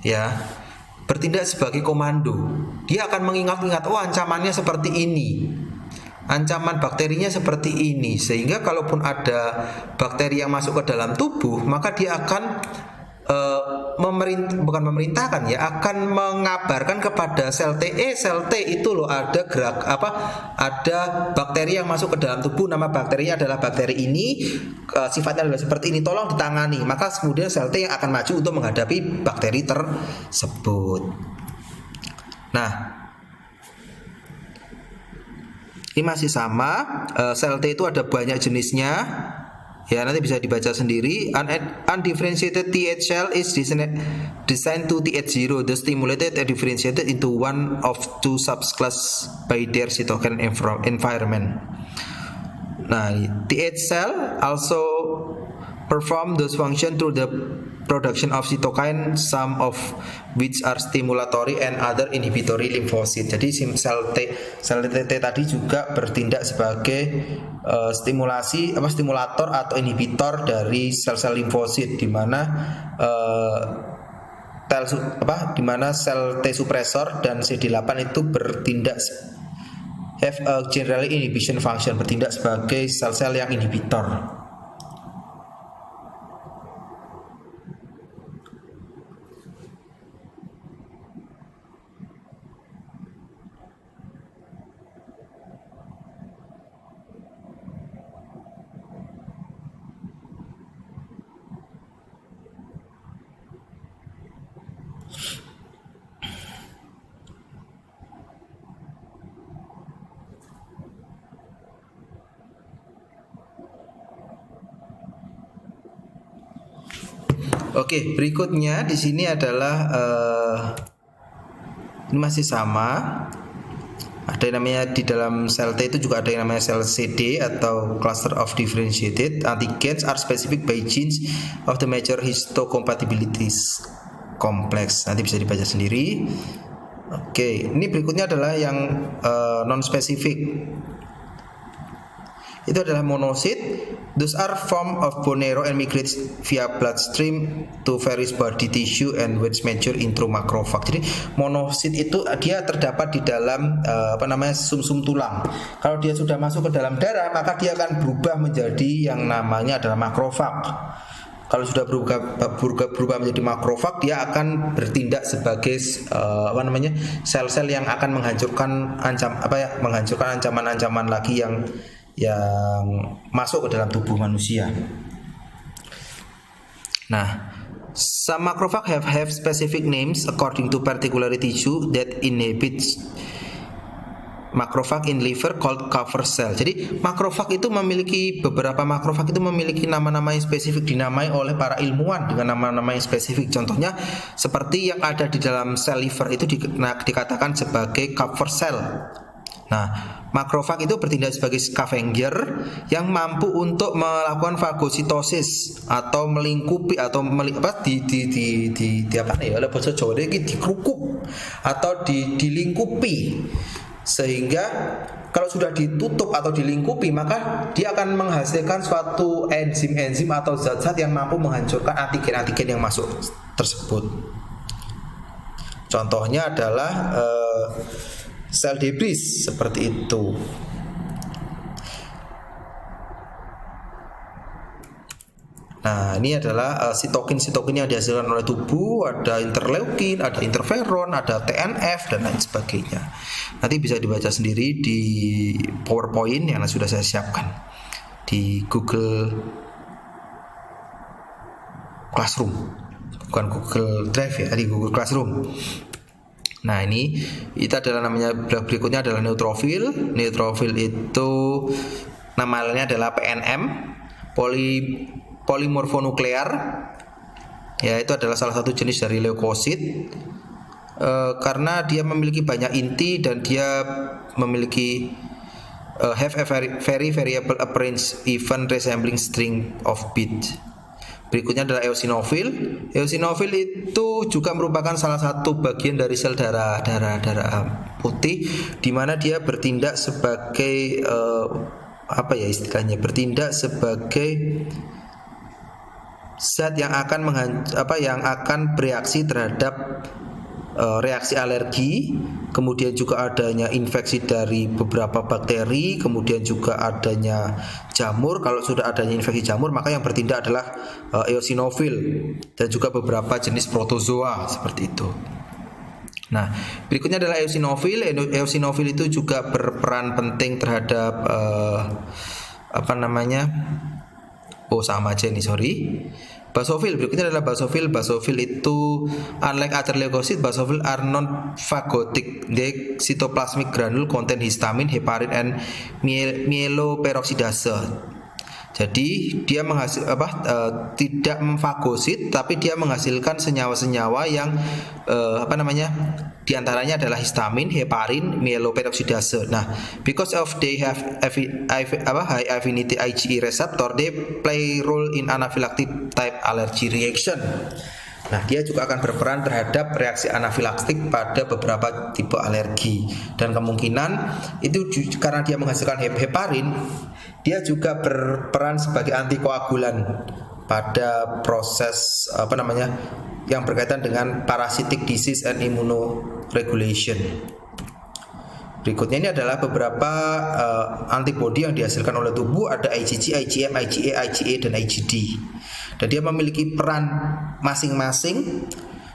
ya, bertindak sebagai komando. Dia akan mengingat-ingat, ancamannya seperti ini, ancaman bakterinya seperti ini, sehingga kalaupun ada bakteri yang masuk ke dalam tubuh, maka dia akan akan mengabarkan kepada sel T, sel T itu loh ada ada bakteri yang masuk ke dalam tubuh, nama bakterinya adalah bakteri ini, sifatnya adalah seperti ini, tolong ditangani. Maka kemudian sel T yang akan maju untuk menghadapi bakteri tersebut. Nah, ini masih sama, sel T itu ada banyak jenisnya. Ya, nanti bisa dibaca sendiri. Undifferentiated TH cell is designed to TH0, thus stimulated and differentiated into one of two subclass by their cytokine environment. Nah, TH cell also perform those functions through the production of cytokine, some of which are stimulatory and other inhibitory lymphocyte. Jadi sel T tadi juga bertindak sebagai stimulator atau inhibitor dari sel-sel limfosit, di mana sel T suppressor dan CD8 itu bertindak have a generally inhibition function, bertindak sebagai sel-sel yang inhibitor. Oke, berikutnya di sini adalah ini masih sama. Ada yang namanya di dalam sel T itu juga ada yang namanya sel CD atau cluster of differentiated antigens are specific by genes of the major histocompatibilities complex. Nanti bisa dibaca sendiri. Oke, ini berikutnya adalah yang non spesifik. Itu adalah monosit. Those are form of bone marrow and migrates via bloodstream to various body tissue and which mature into macrophage. Jadi monosit itu dia terdapat di dalam sumsum tulang. Kalau dia sudah masuk ke dalam darah, maka dia akan berubah menjadi yang namanya adalah macrophage. Kalau sudah berubah menjadi macrophage, dia akan bertindak sebagai sel-sel yang akan menghancurkan ancaman-ancaman lagi yang masuk ke dalam tubuh manusia. Nah, some macrophage have specific names according to particular tissue that inhibits macrophage in liver called cover cell. Jadi beberapa macrophage itu memiliki nama-nama yang spesifik, dinamai oleh para ilmuwan dengan nama-nama yang spesifik. Contohnya seperti yang ada di dalam sel liver itu dikatakan sebagai cover cell. Nah, macrophage itu bertindak sebagai scavenger yang mampu untuk melakukan fagositosis atau melingkupi atau bahasa Jawa ini dikerukuk atau dilingkupi, sehingga kalau sudah ditutup atau dilingkupi maka dia akan menghasilkan suatu enzim-enzim atau zat-zat yang mampu menghancurkan antigen-antigen yang masuk tersebut. Contohnya adalah sel debris seperti itu. Nah, ini adalah sitokin yang dihasilkan oleh tubuh. Ada interleukin, ada interferon, ada TNF dan lain sebagainya. Nanti bisa dibaca sendiri di PowerPoint yang sudah saya siapkan di Google Classroom, bukan Google Drive ya, di Google Classroom. Nah, ini adalah namanya, berikutnya adalah neutrofil. Neutrofil itu nama lainnya adalah PNM, polimorfonuklear. Ya, itu adalah salah satu jenis dari leukosit. Karena dia memiliki banyak inti dan dia memiliki have a very variable appearance even resembling string of beads. Berikutnya adalah eosinofil. Eosinofil itu juga merupakan salah satu bagian dari sel darah putih, di mana dia bertindak sebagai bertindak sebagai zat yang akan bereaksi terhadap reaksi alergi, kemudian juga adanya infeksi dari beberapa bakteri, kemudian juga adanya jamur. Kalau sudah adanya infeksi jamur, maka yang bertindak adalah eosinofil dan juga beberapa jenis protozoa seperti itu. Nah, berikutnya adalah eosinofil. Eosinofil itu juga berperan penting terhadap Basofil. Berikutnya adalah basofil. Basofil itu unlike other leukocyte, basofil are non-phagotic. The cytoplasmic granule contain histamine, heparin, and myeloperoxidase. Jadi dia tidak memfagosit, tapi dia menghasilkan senyawa-senyawa yang diantaranya adalah histamin, heparin, mieloperoksidase. Nah, because of they have high affinity IgE receptor, they play role in anaphylactic type allergy reaction. Nah, dia juga akan berperan terhadap reaksi anafilaktik pada beberapa tipe alergi, dan kemungkinan itu karena dia menghasilkan heparin, dia juga berperan sebagai antikoagulan pada proses yang berkaitan dengan parasitic disease and immunoregulation. Berikutnya ini adalah beberapa antibodi yang dihasilkan oleh tubuh. Ada IgG, IgM, IgA, IgA, dan IgD. Dan dia memiliki peran masing-masing,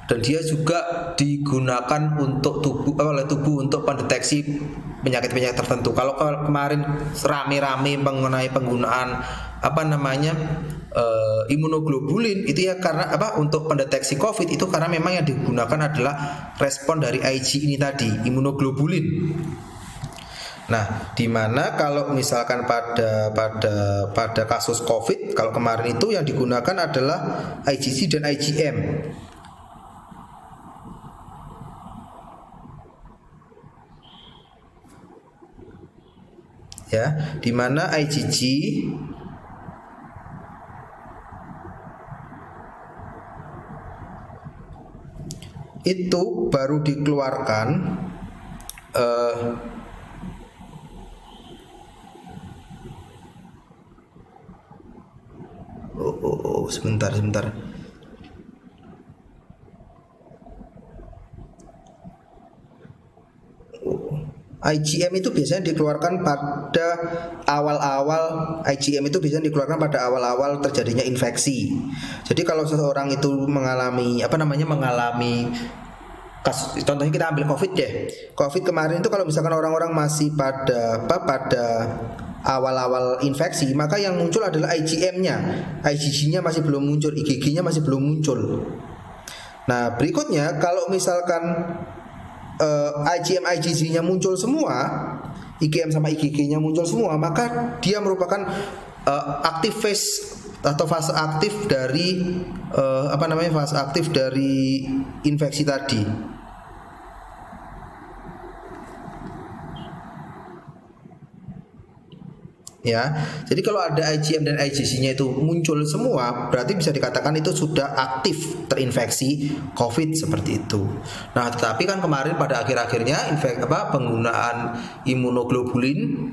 dan dia juga digunakan oleh tubuh untuk mendeteksi penyakit-penyakit tertentu. Kalau kemarin rame-rame mengenai penggunaan imunoglobulin itu ya karena untuk pendeteksi COVID, itu karena memang yang digunakan adalah respon dari Ig ini tadi, imunoglobulin. Nah, dimana kalau misalkan pada kasus COVID, kalau kemarin itu yang digunakan adalah IgG dan IgM. Ya, dimana IgG itu baru dikeluarkan sebentar. IgM itu biasanya dikeluarkan pada awal-awal terjadinya infeksi. Jadi kalau seseorang itu mengalami kasus, contohnya kita ambil COVID deh. COVID kemarin itu kalau misalkan orang-orang masih pada awal-awal infeksi, maka yang muncul adalah IgM-nya. IgG-nya masih belum muncul, IgG-nya masih belum muncul. Nah, berikutnya kalau misalkan IgM, IgG-nya muncul semua, IgM sama IgG-nya muncul semua, maka dia merupakan active phase atau fase aktif dari infeksi tadi. Ya, jadi kalau ada IgM dan IgG-nya itu muncul semua, berarti bisa dikatakan itu sudah aktif terinfeksi COVID seperti itu. Nah, tetapi kan kemarin pada akhir-akhirnya penggunaan imunoglobulin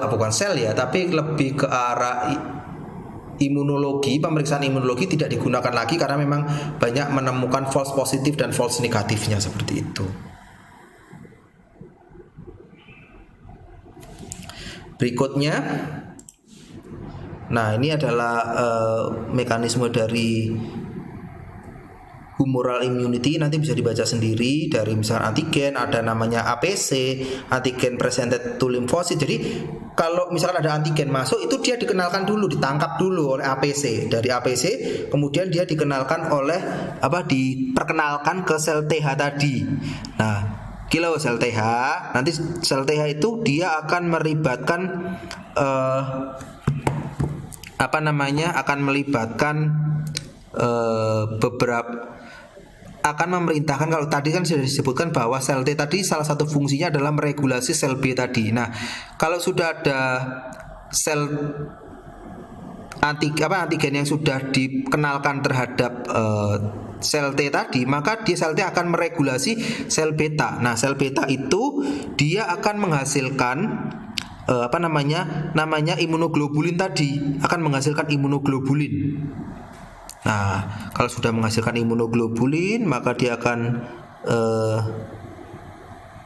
bukan sel ya, tapi lebih ke arah imunologi, pemeriksaan imunologi tidak digunakan lagi karena memang banyak menemukan false positif dan false negatifnya seperti itu. Berikutnya, nah ini adalah mekanisme dari humoral immunity, nanti bisa dibaca sendiri dari misalnya antigen, ada namanya APC, antigen presented to lymphocyte. Jadi kalau misalkan ada antigen masuk, itu dia dikenalkan dulu, ditangkap dulu oleh APC. Dari APC kemudian dia diperkenalkan ke sel TH tadi. Nah, sel TH, nanti sel TH itu dia akan melibatkan akan memerintahkan, kalau tadi kan sudah disebutkan bahwa sel T tadi salah satu fungsinya adalah meregulasi sel B tadi. Nah, kalau sudah ada sel antigen yang sudah dikenalkan terhadap sel T tadi, maka sel T akan meregulasi sel beta. Nah, sel beta itu dia akan menghasilkan namanya imunoglobulin tadi, akan menghasilkan imunoglobulin. Nah, kalau sudah menghasilkan imunoglobulin, maka dia akan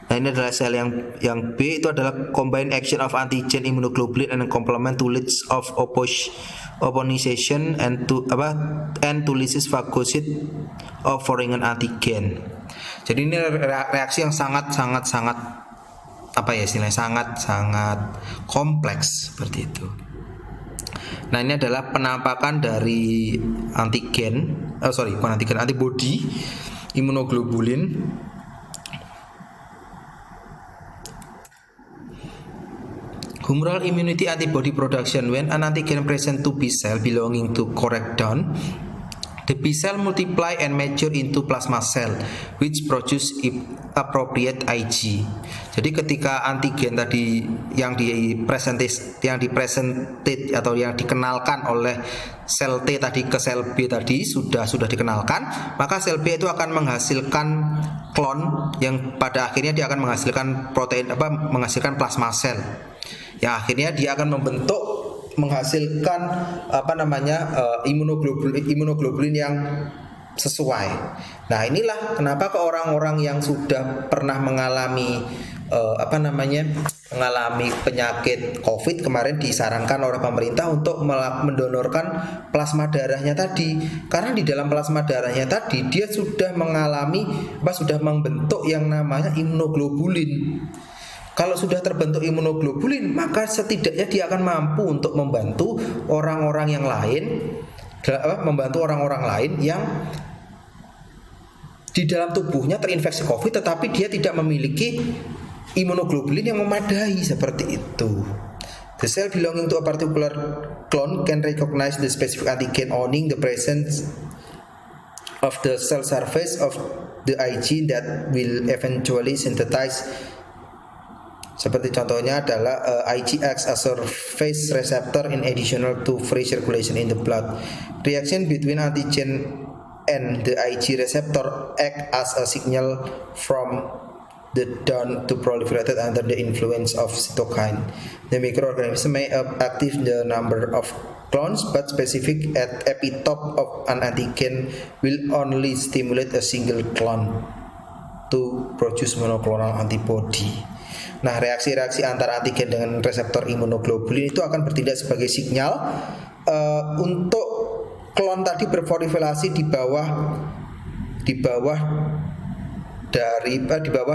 nah ini adalah sel yang B, itu adalah combined action of antigen immunoglobulin and complement to leads of opsonization and to lysis phagocyte of foreign antigen. Jadi ini reaksi yang sangat kompleks seperti itu. Nah, ini adalah penampakan dari antibodi imunoglobulin. Humoral immunity antibody production when an antigen present to B cell belonging to correct down. The B cell multiply and mature into plasma cell, which produce appropriate IG. Jadi ketika antigen tadi yang dipresented atau yang dikenalkan oleh sel T tadi ke sel B tadi sudah dikenalkan, maka sel B itu akan menghasilkan klon yang pada akhirnya dia akan menghasilkan menghasilkan plasma sel. Yang akhirnya dia akan menghasilkan imunoglobulin yang sesuai. Nah, inilah kenapa ke orang-orang yang sudah pernah mengalami mengalami penyakit COVID kemarin disarankan oleh pemerintah untuk mendonorkan plasma darahnya tadi, karena di dalam plasma darahnya tadi dia sudah sudah membentuk yang namanya imunoglobulin. Kalau sudah terbentuk imunoglobulin, maka setidaknya dia akan mampu untuk membantu orang-orang yang lain, yang di dalam tubuhnya terinfeksi COVID, tetapi dia tidak memiliki imunoglobulin yang memadai seperti itu. The cell belonging to a particular clone can recognize the specific antigen owning the presence of the cell surface of the IG that will eventually synthesize. Seperti contohnya adalah IgX, a surface receptor in additional to free circulation in the blood. Reaction between antigen and the Ig receptor act as a signal from the down to proliferated under the influence of cytokine. The microorganism may active the number of clones, but specific epitope of an antigen will only stimulate a single clone to produce monoclonal antibody. Nah, reaksi-reaksi antara antigen dengan reseptor imunoglobulin itu akan bertindak sebagai sinyal untuk klon tadi berproliferasi di bawah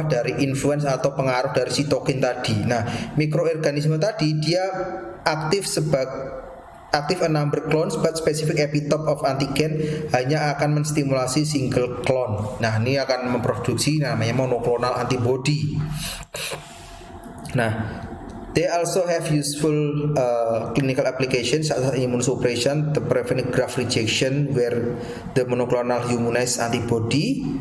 dari influence atau pengaruh dari sitokin tadi. Nah, mikroorganisme tadi dia aktif a number clones, but specific epitope of antigen hanya akan menstimulasi single clone. Nah, ini akan memproduksi namanya monoclonal antibody. Nah, they also have useful clinical applications such as immunosuppression, the prevent graft rejection, where the monoclonal humanized antibody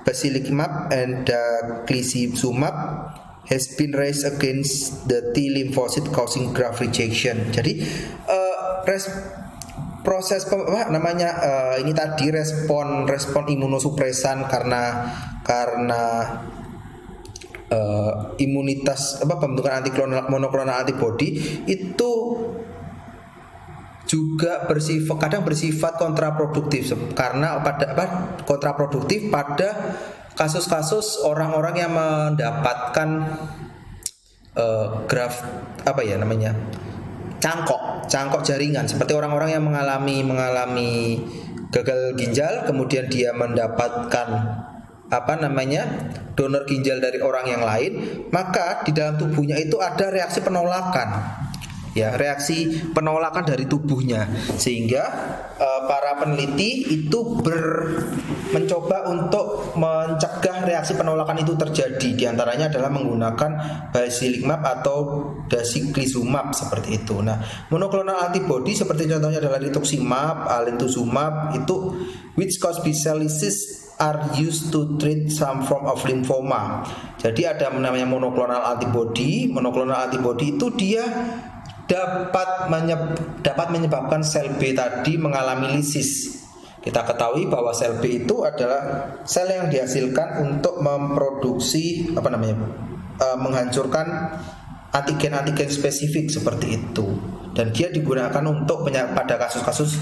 basilicimab and daclizumab has been raised against the T lymphocyte causing graft rejection. Jadi proses ini tadi respon imunosupresan karena imunitas pembentukan monoklonal antibody itu juga kadang bersifat kontraproduktif pada kasus-kasus orang-orang yang mendapatkan cangkok jaringan, seperti orang-orang yang mengalami gagal ginjal, kemudian dia mendapatkan donor ginjal dari orang yang lain, maka di dalam tubuhnya itu ada reaksi penolakan dari tubuhnya, sehingga para peneliti itu mencoba untuk mencegah reaksi penolakan itu terjadi. Di antaranya adalah menggunakan basilicimab atau daclizumab seperti itu. Nah, monoklonal antibody seperti contohnya adalah rituximab, alemtuzumab itu which cause B-cell lysis are used to treat some form of lymphoma. Jadi ada namanya monoklonal antibody. Monoklonal antibody itu dia dapat menyebabkan sel B tadi mengalami lisis. Kita ketahui bahwa sel B itu adalah sel yang dihasilkan untuk memproduksi menghancurkan antigen-antigen spesifik seperti itu, dan dia digunakan untuk pada kasus-kasus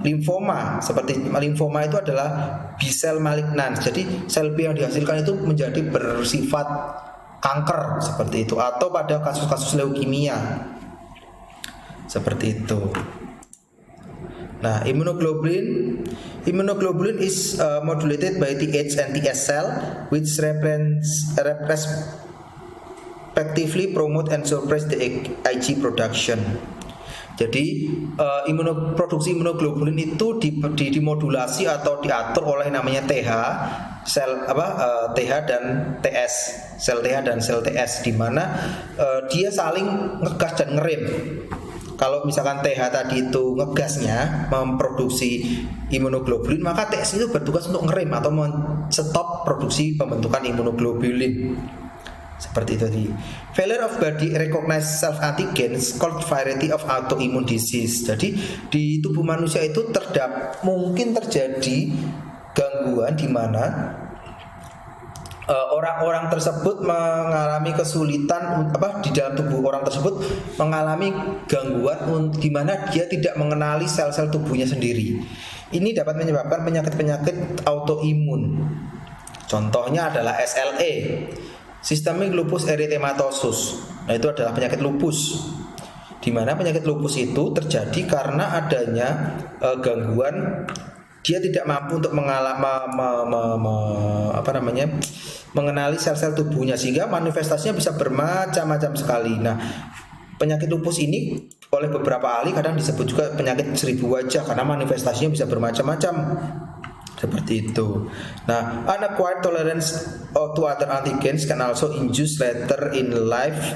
limfoma. Seperti limfoma itu adalah B-cell malignan. Jadi sel B yang dihasilkan itu menjadi bersifat kanker seperti itu, atau pada kasus-kasus leukemia seperti itu. Nah, immunoglobulin is modulated by Th and Ts cell, which respectively promote and suppress the Ig production. Jadi produksi imunoglobulin itu dimodulasi atau diatur oleh namanya TH TH dan TS, sel TH dan sel TS, di mana dia saling ngegas dan ngerem. Kalau misalkan TH tadi itu ngegasnya memproduksi imunoglobulin, maka TS itu bertugas untuk ngerem atau men-stop produksi pembentukan imunoglobulin. Seperti itu tadi. Failure of body recognize self antigens called variety of autoimmune disease. Jadi di tubuh manusia itu mungkin terjadi gangguan di mana orang-orang tersebut mengalami kesulitan di dalam tubuh orang tersebut mengalami gangguan di mana dia tidak mengenali sel-sel tubuhnya sendiri. Ini dapat menyebabkan penyakit-penyakit autoimun. Contohnya adalah SLE, Systemic Lupus Erythematosus. Nah, itu adalah penyakit lupus. Di mana penyakit lupus itu terjadi karena adanya gangguan, dia tidak mampu untuk mengenali sel-sel tubuhnya, sehingga manifestasinya bisa bermacam-macam sekali. Nah, penyakit lupus ini oleh beberapa ahli kadang disebut juga penyakit 1000 wajah karena manifestasinya bisa bermacam-macam. Seperti itu. Nah, unacquired tolerance to other antigens can also induce later in life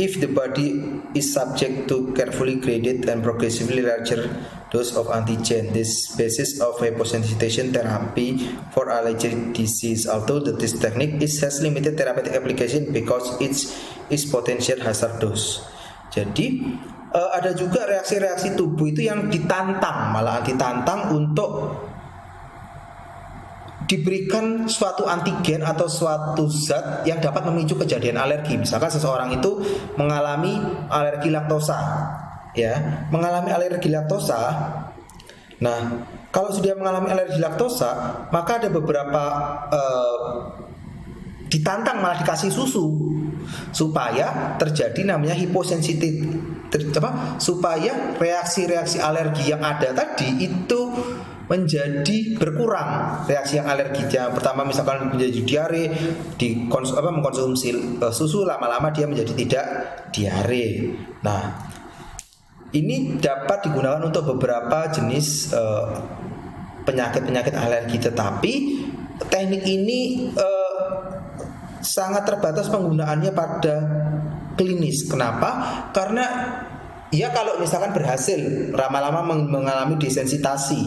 if the body is subject to carefully graded and progressively larger dose of antigen. This basis of hyposensitization therapy for allergic disease. Although this technique has limited therapeutic application because it is potential hazardous. Jadi ada juga reaksi-reaksi tubuh itu yang malahan ditantang untuk diberikan suatu antigen atau suatu zat yang dapat memicu kejadian alergi. Misalkan seseorang itu mengalami alergi laktosa, mengalami alergi laktosa. Nah, kalau sudah mengalami alergi laktosa, maka ada beberapa ditantang malah dikasih susu supaya terjadi namanya hiposensitif, supaya reaksi-reaksi alergi yang ada tadi itu menjadi berkurang. Reaksi yang alerginya pertama misalkan menjadi diare, mengkonsumsi susu, lama-lama dia menjadi tidak diare. Nah, ini dapat digunakan untuk beberapa jenis penyakit-penyakit alergi, tetapi teknik ini sangat terbatas penggunaannya pada klinis. Kenapa? Karena kalau misalkan berhasil lama-lama mengalami desensitasi,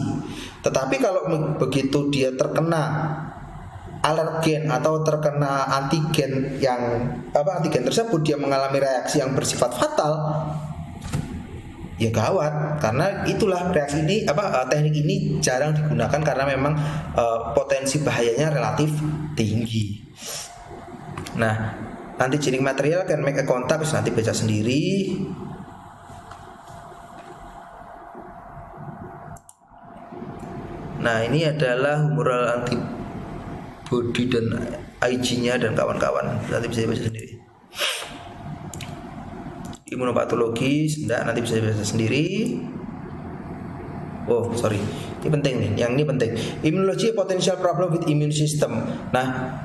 tetapi kalau begitu dia terkena alergen atau terkena antigen antigen tersebut dia mengalami reaksi yang bersifat fatal, ya gawat. Karena itulah reaksi ini teknik ini jarang digunakan karena memang potensi bahayanya relatif tinggi. Nah, antigenic material can make a contact, nanti baca sendiri. Nah, ini adalah humoral antibody dan IG-nya dan kawan-kawan. Nanti bisa dibaca sendiri. Imunopatologi, nanti bisa dibaca sendiri. Oh, sorry. Ini penting nih. Yang ini penting. Immunology potential problem with immune system. Nah,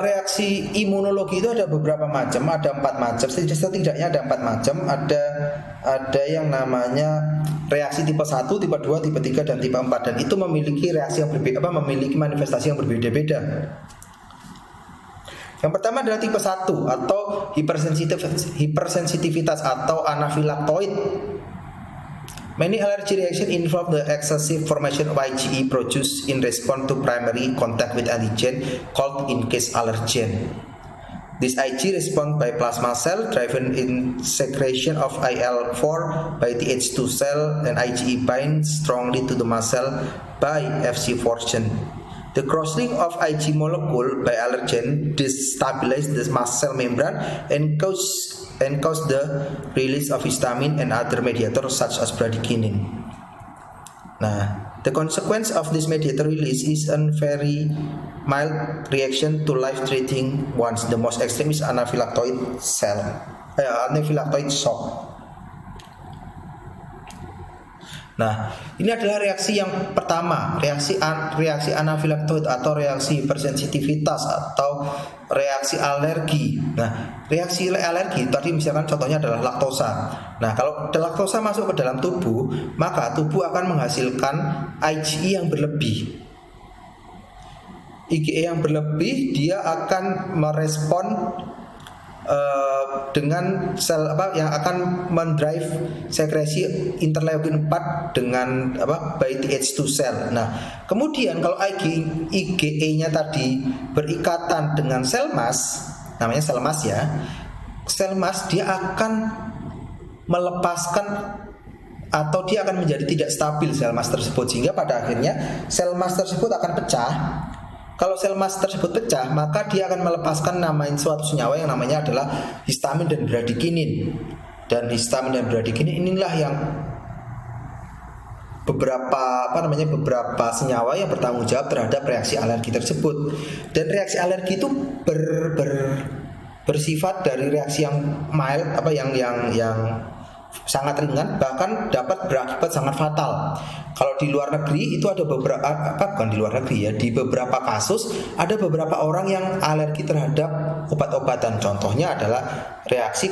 reaksi imunologi itu ada beberapa macam, ada 4 macam. Setidaknya ada 4 macam. Ada yang namanya reaksi tipe 1, tipe 2, tipe 3 dan tipe 4, dan itu memiliki reaksi yang berbeda, memiliki manifestasi yang berbeda-beda. Yang pertama adalah tipe 1 atau hipersensitivitas atau anafilaktoid. Many allergy reaction involve the excessive formation of IgE produced in response to primary contact with antigen called incase allergen. This Ig responds by plasma cell driven in secretion of IL-4 by Th2 cell, and IgE binds strongly to the mast cell by Fc fusion. The crossing of Ig molecule by allergen destabilize the mast cell membrane and cause the release of histamine and other mediators such as bradykinin. Nah, the consequence of this mediator release is a very mild reaction to life-threatening ones. The most extreme is anaphylactoid shock. Nah, ini adalah reaksi yang pertama, reaksi anafilaktoid atau reaksi hipersensitivitas atau reaksi alergi. Nah, reaksi alergi tadi misalkan contohnya adalah laktosa. Nah, kalau laktosa masuk ke dalam tubuh, maka tubuh akan menghasilkan IgE yang berlebih. IgE yang berlebih dia akan merespon dengan sel yang akan mendrive sekresi interleukin 4 dengan by Th2 cell. Nah, kemudian kalau IgE-nya tadi berikatan dengan sel mas, namanya sel mas ya. Sel mas dia akan melepaskan atau dia akan menjadi tidak stabil sel mas tersebut, sehingga pada akhirnya sel mas tersebut akan pecah. Kalau sel mas tersebut pecah, maka dia akan melepaskan suatu senyawa yang namanya adalah histamin dan bradikinin. Dan histamin dan bradikinin inilah yang beberapa senyawa yang bertanggung jawab terhadap reaksi alergi tersebut. Dan reaksi alergi itu bersifat dari reaksi yang mild yang sangat ringan, bahkan dapat berakibat sangat fatal. Kalau di luar negeri itu ada di beberapa kasus ada beberapa orang yang alergi terhadap obat-obatan. Contohnya adalah reaksi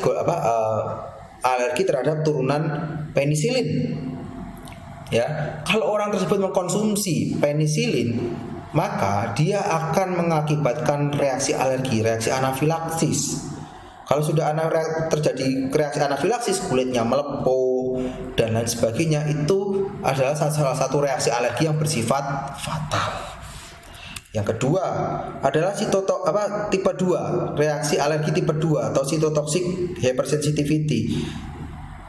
alergi terhadap turunan penisilin. Ya, kalau orang tersebut mengkonsumsi penisilin, maka dia akan mengakibatkan reaksi alergi, reaksi anafilaksis. Kalau sudah terjadi reaksi anafilaksis, kulitnya melepuh dan lain sebagainya, itu adalah salah satu reaksi alergi yang bersifat fatal. Yang kedua adalah tipe 2, reaksi alergi tipe 2 atau cytotoxic hypersensitivity.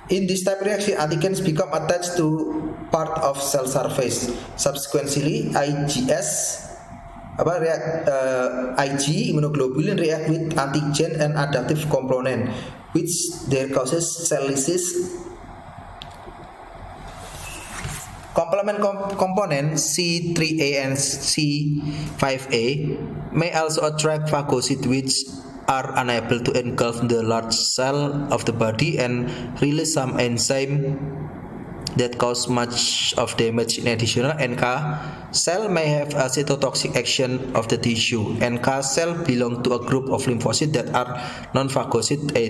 In this type reaction, antigens become attached to part of cell surface. Subsequently, Ig immunoglobulin react with antigen and adaptive component, which there causes cell lysis. Complement component C3a and C5a may also attract phagocytes which are unable to engulf the large cell of the body and release some enzyme that cause much of damage. In addition, NK cell may have a cytotoxic action of the tissue. NK cell belong to a group of lymphocytes that are non-phagocytic,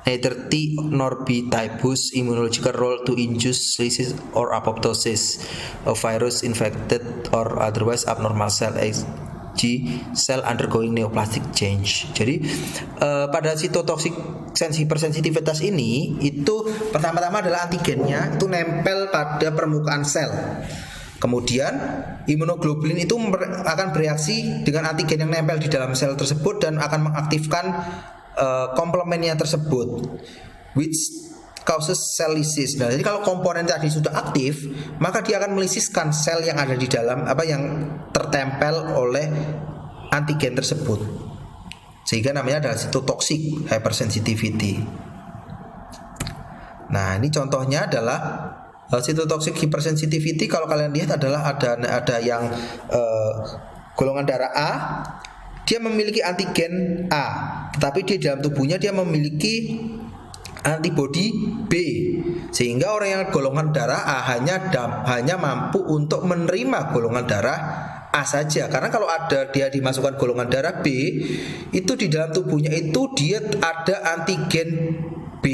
neither T nor B type, whose immunological role to induce lysis or apoptosis of virus infected or otherwise abnormal cell cell undergoing neoplastic change. Jadi pada cytotoxic hypersensitivitas ini itu pertama-tama adalah antigennya itu nempel pada permukaan sel. Kemudian imunoglobulin itu akan bereaksi dengan antigen yang nempel di dalam sel tersebut dan akan mengaktifkan komplemennya tersebut, which causes cell lysis. Nah, jadi kalau komponen tadi sudah aktif, maka dia akan melisiskan sel yang ada di dalam yang tertempel oleh antigen tersebut. Sehingga namanya adalah cytotoxic hypersensitivity. Nah, ini contohnya adalah cytotoxic hypersensitivity. Kalau kalian lihat adalah ada yang golongan darah A, dia memiliki antigen A, tetapi di dalam tubuhnya dia memiliki antibodi B, sehingga orang yang golongan darah A hanya mampu untuk menerima golongan darah A saja. Karena kalau dia dimasukkan golongan darah B, itu di dalam tubuhnya itu dia ada antigen B.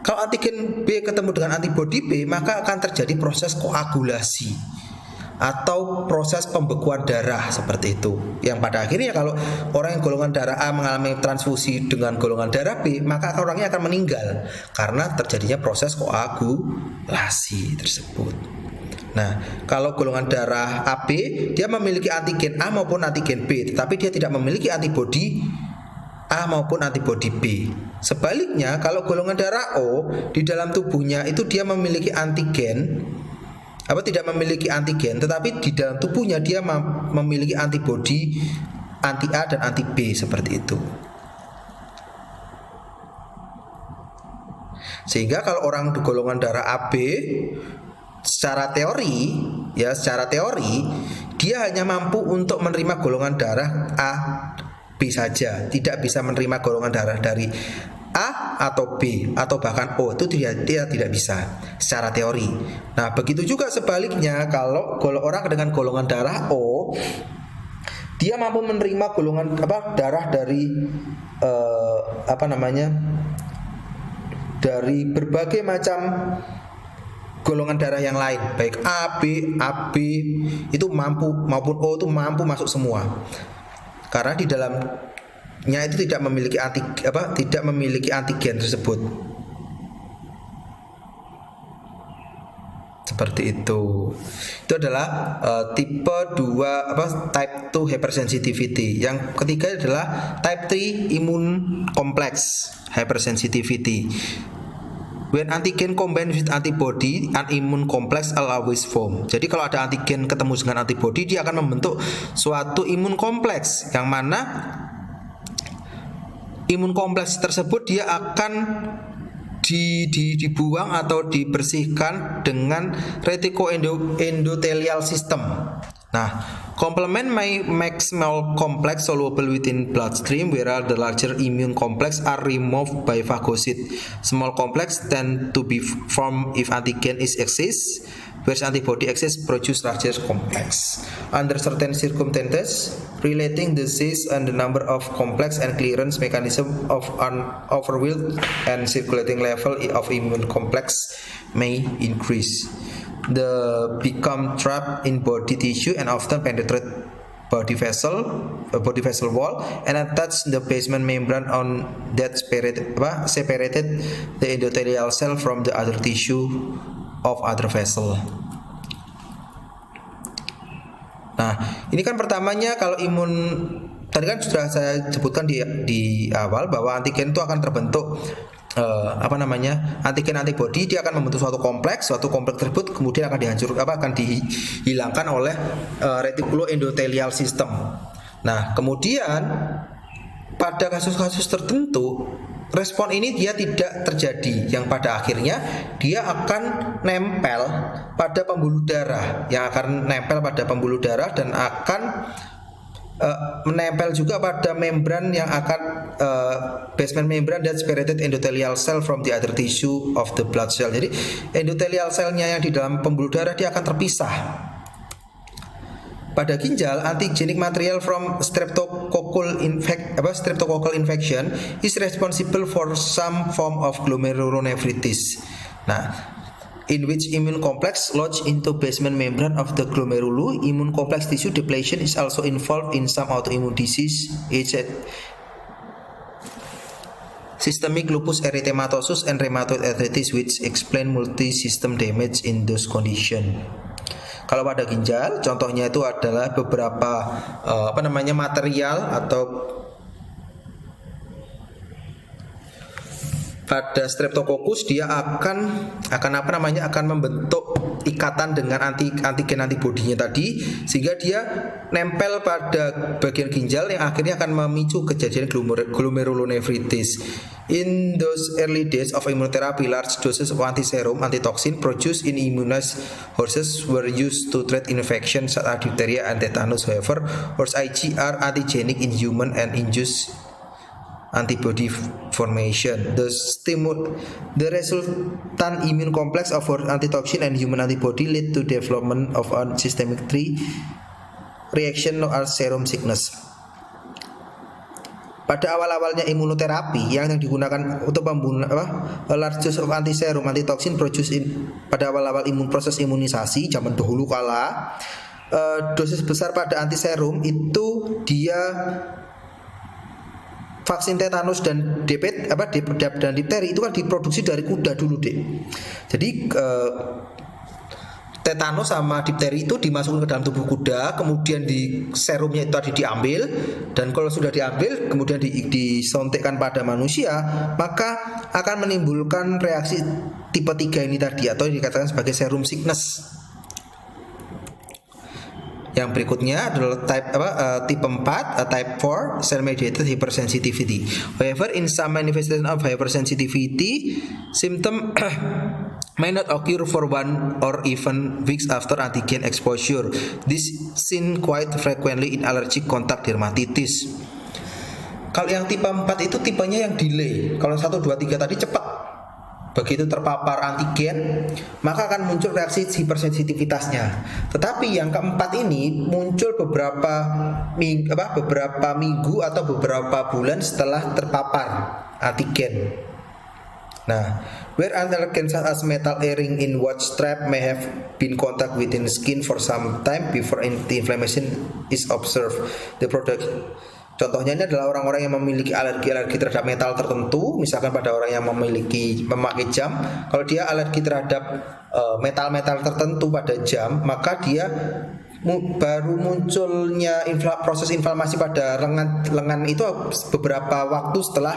Kalau antigen B ketemu dengan antibodi B, maka akan terjadi proses koagulasi atau proses pembekuan darah seperti itu. Yang pada akhirnya kalau orang yang golongan darah A mengalami transfusi dengan golongan darah B, maka orangnya akan meninggal karena terjadinya proses koagulasi tersebut. Nah, kalau golongan darah AB, dia memiliki antigen A maupun antigen B, tetapi dia tidak memiliki antibodi A maupun antibodi B. Sebaliknya, kalau golongan darah O, di dalam tubuhnya itu dia memiliki tidak memiliki antigen, tetapi di dalam tubuhnya dia memiliki antibodi anti A dan anti B seperti itu. Sehingga kalau orang di golongan darah AB, secara teori dia hanya mampu untuk menerima golongan darah A B saja, tidak bisa menerima golongan darah dari A atau B atau bahkan O, itu dia tidak bisa secara teori. Nah, begitu juga sebaliknya, kalau orang dengan golongan darah O, dia mampu menerima golongan darah dari dari berbagai macam golongan darah yang lain, baik A, B, AB itu mampu, maupun O itu mampu masuk semua. Karena di dalamnya itu tidak memiliki antigen tersebut. Seperti itu. Itu adalah tipe 2 type 2 hypersensitivity. Yang ketiga adalah type 3 immune complex hypersensitivity. When antigen combine with antibody, an immune complex always form. Jadi kalau ada antigen ketemu dengan antibody, dia akan membentuk suatu imun kompleks, yang mana imun kompleks tersebut dia akan dibuang atau dibersihkan dengan reticuloendotelial system. Nah, complement make small complex soluble within bloodstream, whereas the larger immune complex are removed by phagocyte. Small complex tend to be formed if antigen is exists, whereas antibody exists produce larger complex. Under certain circumstances, relating disease and the number of complex and clearance mechanism of an overwhelmed and circulating level of immune complex may increase. They become trapped in body tissue and often penetrate body vessel wall and attach the basement membrane on that separated the endothelial cell from the other tissue of other vessel. Nah, ini kan pertamanya kalau imun, tadi kan sudah saya sebutkan di awal bahwa antigen itu akan terbentuk antigen antibody, dia akan membentuk suatu kompleks tersebut kemudian akan akan dihilangkan oleh reticuloendotelial system. Nah, kemudian pada kasus-kasus tertentu respon ini dia tidak terjadi, yang pada akhirnya dia akan nempel pada pembuluh darah, dan akan menempel juga pada membran yang akan basement membran dan separated endothelial cell from the other tissue of the blood cell. Jadi endothelial cellnya yang di dalam pembuluh darah dia akan terpisah. Pada ginjal, antigenic material from streptococcal infection is responsible for some form of glomerulonephritis. Nah, in which immune complex lodge into basement membrane of the glomeruli. Immune complex tissue depletion is also involved in some autoimmune disease, systemic lupus erythematosus and rheumatoid arthritis, which explain multi-system damage in those conditions. Kalau pada ginjal, contohnya itu adalah beberapa material atau pada Streptococcus dia akan membentuk ikatan dengan antigen antibodinya tadi, sehingga dia nempel pada bagian ginjal yang akhirnya akan memicu kejadian glomerulonefritis. In those early days of immunotherapy, large doses of antiserum antitoxin produced in immunized horses were used to treat infections such as diphtheria and tetanus. However, horse IG are antigenic in human and induce antibody formation. The resultant immune complex of antitoxin and human antibody lead to development of a systemic 3 reaction known as serum sickness. Pada awal-awalnya imunoterapi yang digunakan untuk membunuh large dose of antiserum antitoxin produced pada awal-awal proses imunisasi zaman dahulu kala, dosis besar pada antiserum itu dia vaksin tetanus dan difteri itu kan diproduksi dari kuda dulu, Dek. Jadi tetanus sama difteri itu dimasukkan ke dalam tubuh kuda, kemudian di serumnya itu tadi diambil, dan kalau sudah diambil kemudian disontekkan pada manusia, maka akan menimbulkan reaksi tipe 3 ini tadi, atau dikatakan sebagai serum sickness. Yang berikutnya adalah tipe 4, type 4, cell mediated hypersensitivity. However, in some manifestation of hypersensitivity, symptom may not occur for 1 or even weeks after antigen exposure. This seen quite frequently in allergic contact dermatitis. Kalau yang tipe 4 itu tipenya yang delay. Kalau 1 2 3 tadi cepat. Begitu terpapar antigen, maka akan muncul reaksi hipersensitivitasnya. Tetapi yang keempat ini muncul beberapa minggu atau beberapa bulan setelah terpapar antigen. Nah, where allergens such as metal earring in watch strap may have been contact within skin for some time before the inflammation is observed. The product Contohnya ini adalah orang-orang yang memiliki alergi terhadap metal tertentu, misalkan pada orang yang memakai jam, kalau dia alergi terhadap metal-metal tertentu pada jam, maka dia baru munculnya proses inflamasi pada lengan itu beberapa waktu setelah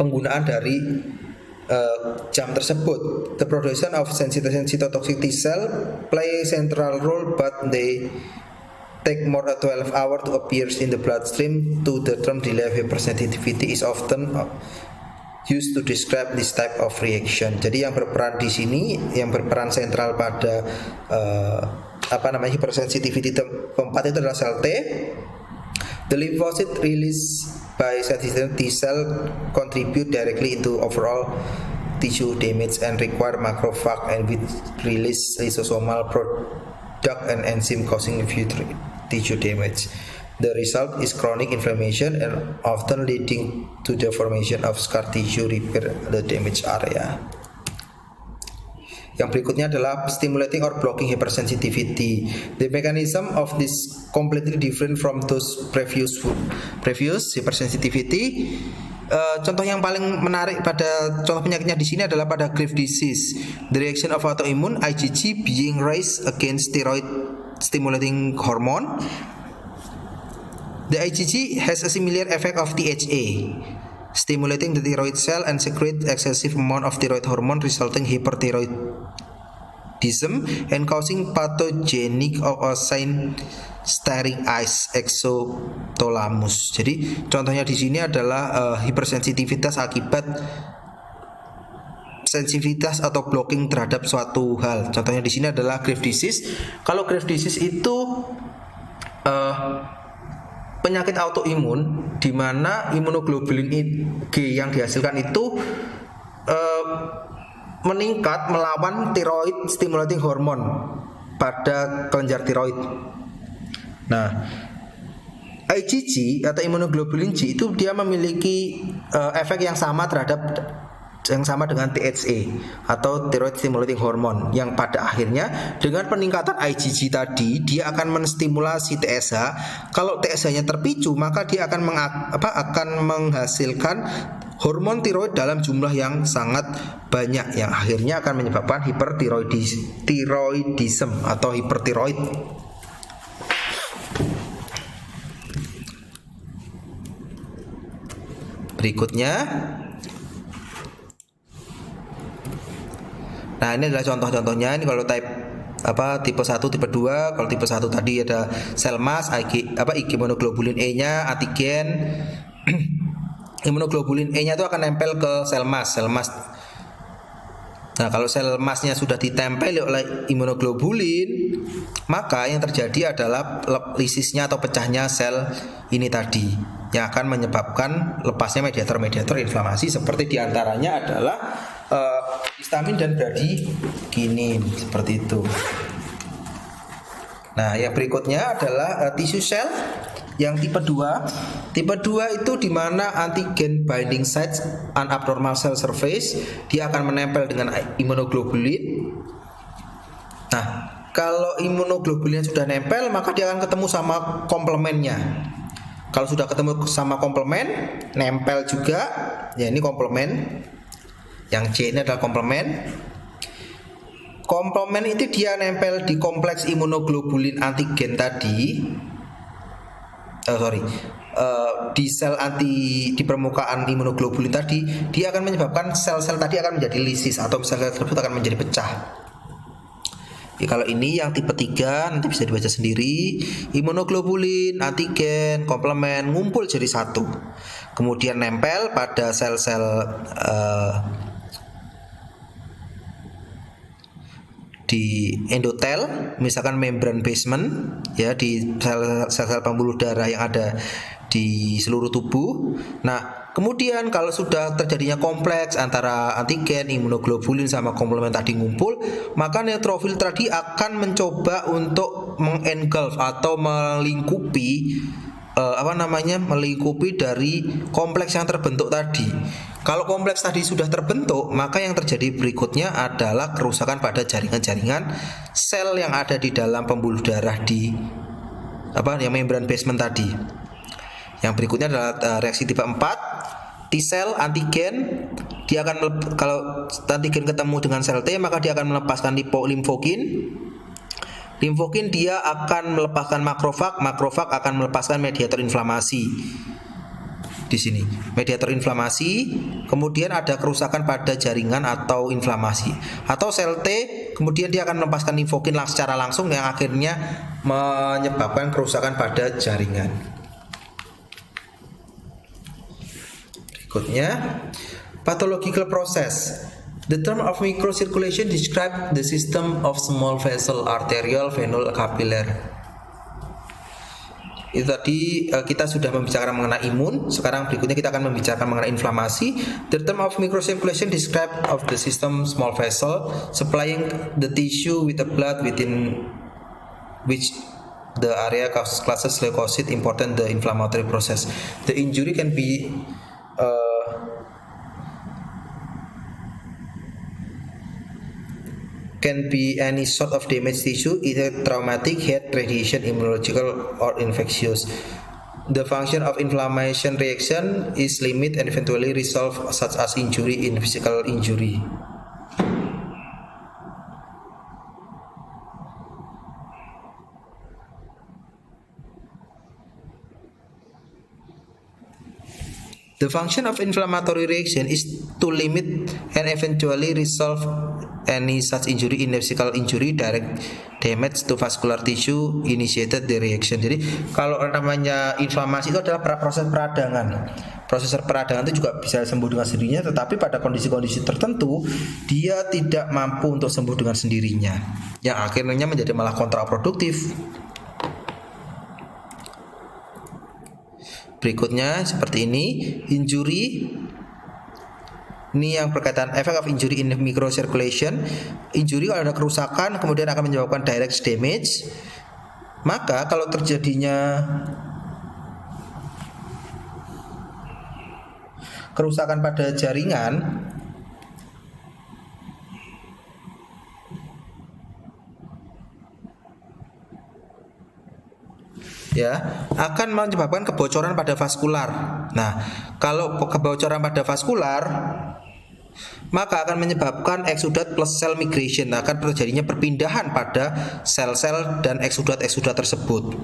penggunaan dari jam tersebut. The production of sensitive cytotoxic T cell play central role, but they take more than 12 hours to appear in the bloodstream. To the term delay hypersensitivity is often used to describe this type of reaction. Jadi yang berperan di sini, yang berperan sentral pada hypersensitivity keempat itu adalah sel T. The lymphocyte release by sensitive T cell contribute directly into overall tissue damage and require macrophage and with release lysosomal product and enzyme causing future tissue damage. The result is chronic inflammation and often leading to the formation of scar tissue repair the damaged area. Yang berikutnya adalah stimulating or blocking hypersensitivity. The mechanism of this completely different from those previous hypersensitivity. Contoh yang paling menarik pada contoh penyakitnya di sini adalah pada Graves' disease. The reaction of autoimmune IgG being raised against steroid stimulating hormone. The IgG has a similar effect of THA, stimulating the thyroid cell and secrete excessive amount of thyroid hormone, resulting hyperthyroidism and causing pathogenic of a sign staring eyes exothalamus. Jadi contohnya di sini adalah hipersensitivitas akibat sensitivitas atau blocking terhadap suatu hal. Contohnya di sini adalah Graves' disease. Kalau Graves' disease itu penyakit autoimun di mana imunoglobulin G yang dihasilkan itu meningkat melawan thyroid stimulating hormone pada kelenjar tiroid. Nah, IgG atau imunoglobulin G itu dia memiliki efek yang sama dengan THA atau thyroid stimulating hormone, yang pada akhirnya dengan peningkatan IgG tadi dia akan menstimulasi TSH. Kalau TSH-nya terpicu, maka dia akan menghasilkan hormon tiroid dalam jumlah yang sangat banyak, yang akhirnya akan menyebabkan hipertiroidism atau hipertiroid. Berikutnya, nah ini adalah contoh-contohnya. Ini kalau tipe 1, tipe 2. Kalau tipe 1 tadi ada sel mass, IG imunoglobulin E-nya, antigen. Imunoglobulin E-nya itu akan nempel ke sel mass. Nah, kalau sel massnya sudah ditempel oleh imunoglobulin, maka yang terjadi adalah lisisnya atau pecahnya sel ini tadi, yang akan menyebabkan lepasnya mediator-mediator inflamasi, seperti diantaranya adalah histamin dan bradykinin, seperti itu. Nah, yang berikutnya adalah tisu sel yang tipe 2. Tipe 2 itu di mana antigen binding sites an abnormal cell surface, dia akan menempel dengan imunoglobulin. Nah, kalau imunoglobulinnya sudah nempel, maka dia akan ketemu sama komplemennya. Kalau sudah ketemu sama komplemen, nempel juga. Ya, ini komplemen. Yang C ini adalah komplemen. Komplemen itu dia nempel di kompleks imunoglobulin antigen tadi. Di sel di permukaan imunoglobulin tadi, dia akan menyebabkan sel-sel tadi akan menjadi lisis atau sel-sel tersebut akan menjadi pecah. Kalau ini yang tipe 3 nanti bisa dibaca sendiri. Imunoglobulin, antigen, komplemen ngumpul jadi satu, kemudian nempel pada sel-sel di endotel, misalkan membran basement, ya, di sel-sel pembuluh darah yang ada di seluruh tubuh. Nah, kemudian kalau sudah terjadinya kompleks antara antigen, imunoglobulin sama komplement tadi ngumpul, maka neutrofil tadi akan mencoba untuk mengengulf atau melingkupi melingkupi dari kompleks yang terbentuk tadi. Kalau kompleks tadi sudah terbentuk, maka yang terjadi berikutnya adalah kerusakan pada jaringan-jaringan sel yang ada di dalam pembuluh darah di yang membran basement tadi. Yang berikutnya adalah reaksi tipe 4, T sel antigen. Dia akan kalau antigen ketemu dengan sel T, maka dia akan melepaskan limfokin. Limfokin dia akan melepaskan makrofag akan melepaskan mediator inflamasi. Di sini, mediator inflamasi, kemudian ada kerusakan pada jaringan atau inflamasi. Atau sel T, kemudian dia akan melepaskan limfokin secara langsung yang akhirnya menyebabkan kerusakan pada jaringan. Berikutnya, pathological process. The term of microcirculation describe the system of small vessel, arterial, venule, capillary. Itu tadi kita sudah membicarakan mengenai imun. Sekarang berikutnya kita akan membicarakan mengenai inflamasi. The term of microcirculation describe of the system small vessel supplying the tissue with the blood within which the area causes leukocyte important the inflammatory process. The injury can be any sort of damaged tissue, either traumatic, heat, radiation, immunological, or infectious. The function of inflammation reaction is limit and eventually resolve, such as injury in physical injury. The function of inflammatory reaction is to limit and eventually resolve any such injury in physical injury, direct damage to vascular tissue initiated the reaction. Jadi kalau namanya inflamasi itu adalah proses peradangan. Proses peradangan itu juga bisa sembuh dengan sendirinya, tetapi pada kondisi-kondisi tertentu dia tidak mampu untuk sembuh dengan sendirinya, yang akhirnya menjadi malah kontraproduktif. Berikutnya seperti ini, injury. Ini yang berkaitan effect of injury in microcirculation. Injury kalau ada kerusakan kemudian akan menyebabkan direct damage. Maka kalau terjadinya kerusakan pada jaringan, akan menyebabkan kebocoran pada vaskular. Nah, kalau kebocoran pada vaskular, maka akan menyebabkan eksudat plus cell migration. Akan terjadinya perpindahan pada sel-sel dan eksudat tersebut.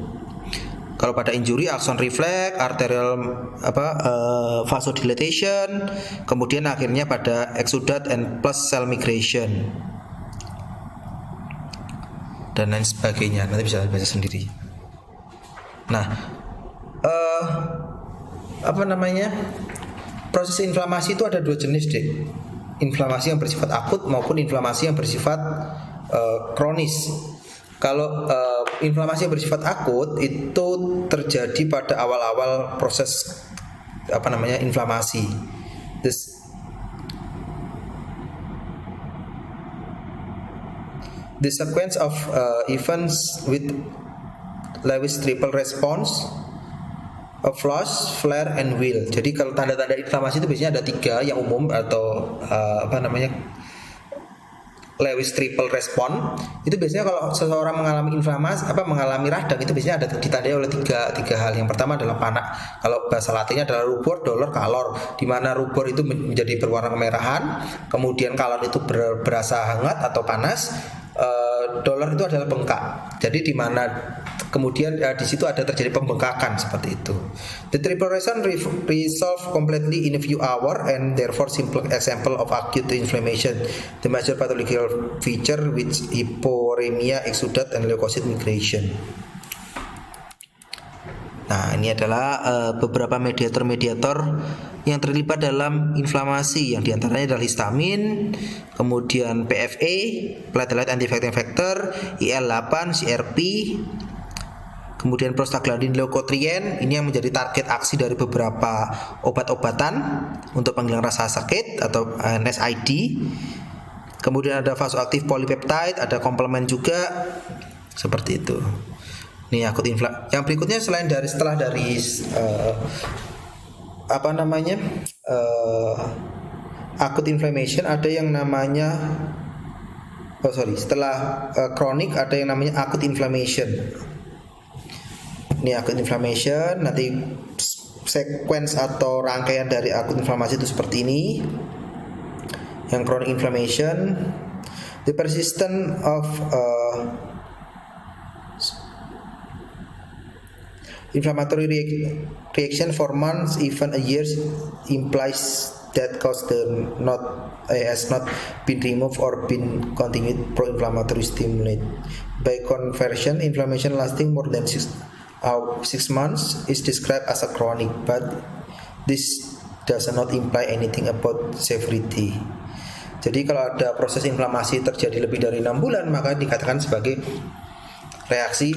Kalau pada injury, axon reflex, arterial vasodilatation, kemudian akhirnya pada eksudat and plus cell migration dan lain sebagainya. Nanti bisa baca sendiri. Nah, proses inflamasi itu ada dua jenis, Dek. Inflamasi yang bersifat akut maupun inflamasi yang bersifat kronis. Kalau inflamasi yang bersifat akut itu terjadi pada awal-awal proses inflamasi. The sequence of events with Lewis triple response, a flush, flare, and wheel. Jadi kalau tanda-tanda inflamasi itu biasanya ada 3 yang umum atau Lewis triple response. Itu biasanya kalau seseorang mengalami inflamasi mengalami radang itu biasanya ada ditandai oleh tiga hal. Yang pertama adalah panas. Kalau bahasa Latinnya adalah rubor, dolor, kalor. Di mana rubor itu menjadi berwarna kemerahan, kemudian kalor itu berasa hangat atau panas. Dolor itu adalah bengkak. Jadi di mana kemudian di situ ada terjadi pembengkakan seperti itu. The triple response resolve completely in a few hours and therefore simple example of acute inflammation. The major pathological feature which hyporemia, exudate, and leukocyte migration. Nah, ini adalah beberapa mediator-mediator yang terlibat dalam inflamasi, yang diantaranya adalah histamin, kemudian PFA, platelet anti-infecting factor, IL-8, CRP, Kemudian prostaglandin leukotrien, ini yang menjadi target aksi dari beberapa obat-obatan untuk penghilang rasa sakit atau NSAID. Kemudian ada vasoaktif polipeptide, ada komplement juga, seperti itu. Nih akut inflamasi. Yang berikutnya setelah dari akut inflammation, ada yang namanya setelah kronik ada yang namanya akut inflammation. Ini akut inflammation, nanti sequence atau rangkaian dari akut inflamasi itu seperti ini. Yang chronic inflammation, the persistence of inflammatory reaction for months, even a year, implies that cause has not been removed or been continued pro-inflammatory stimulate. By conversion, inflammation lasting more than 6 months is described as a chronic, but this does not imply anything about severity. Jadi kalau ada proses inflamasi terjadi lebih dari 6 bulan, maka dikatakan sebagai reaksi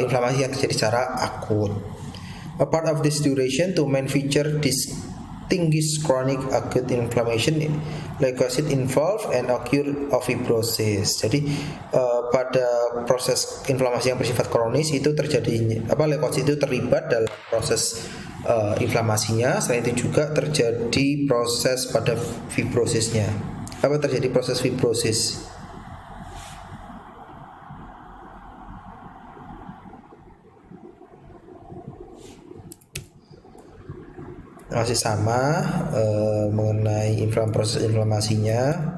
inflamasi yang terjadi secara akut. A part of this duration, two main feature distinguish chronic acute inflammation, leukocyte involved and acute fibrosis. Jadi pada proses inflamasi yang bersifat kronis itu terjadi leukosit itu terlibat dalam proses inflamasinya. Selain itu juga terjadi proses pada fibrosisnya. Terjadi proses fibrosis. Masih sama mengenai proses inflamasinya.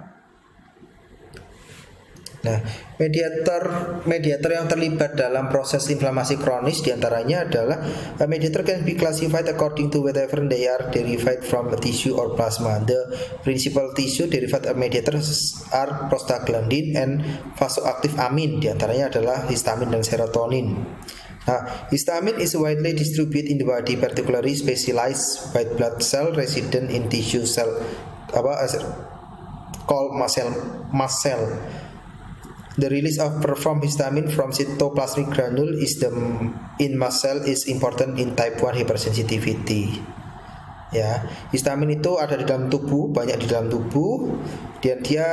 Nah, mediator yang terlibat dalam proses inflamasi kronis diantaranya adalah mediator can be classified according to whether they are derived from a tissue or plasma. The principal tissue derived mediators are prostaglandin and vasoactive amine. Diantaranya adalah histamin dan serotonin. Nah, histamin is widely distributed in the body, particularly specialized white blood cell resident in tissue cell called mast cell. The release of performed histamine from cytoplasmic granule in mast cell is important in type 1 hypersensitivity. Ya, histamin itu ada di dalam tubuh, banyak di dalam tubuh, dan dia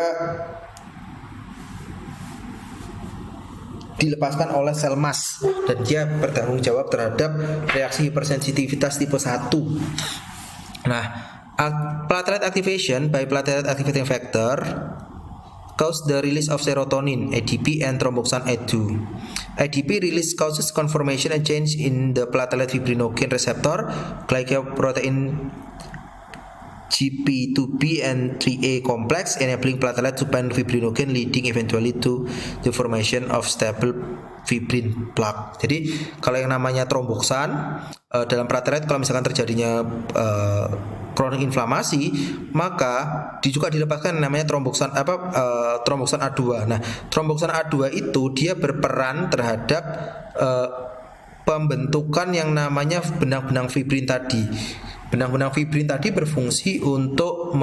dilepaskan oleh sel mast dan dia bertanggung jawab terhadap reaksi hipersensitivitas tipe 1. Nah, platelet activation by platelet activating factor cause the release of serotonin, ADP, and thromboxane A2. ADP release causes conformation and change in the platelet fibrinogen receptor, glycoprotein GP2B and 3A complex, enabling platelet to bind fibrinogen, leading eventually to the formation of stable fibrin plaque. Jadi kalau yang namanya tromboxan dalam platelet, kalau misalkan terjadinya kronik inflamasi, maka juga dilepaskan namanya tromboxan A2. Nah, tromboxan A2 itu dia berperan terhadap pembentukan yang namanya benang-benang fibrin tadi. Benang-benang fibrin tadi berfungsi untuk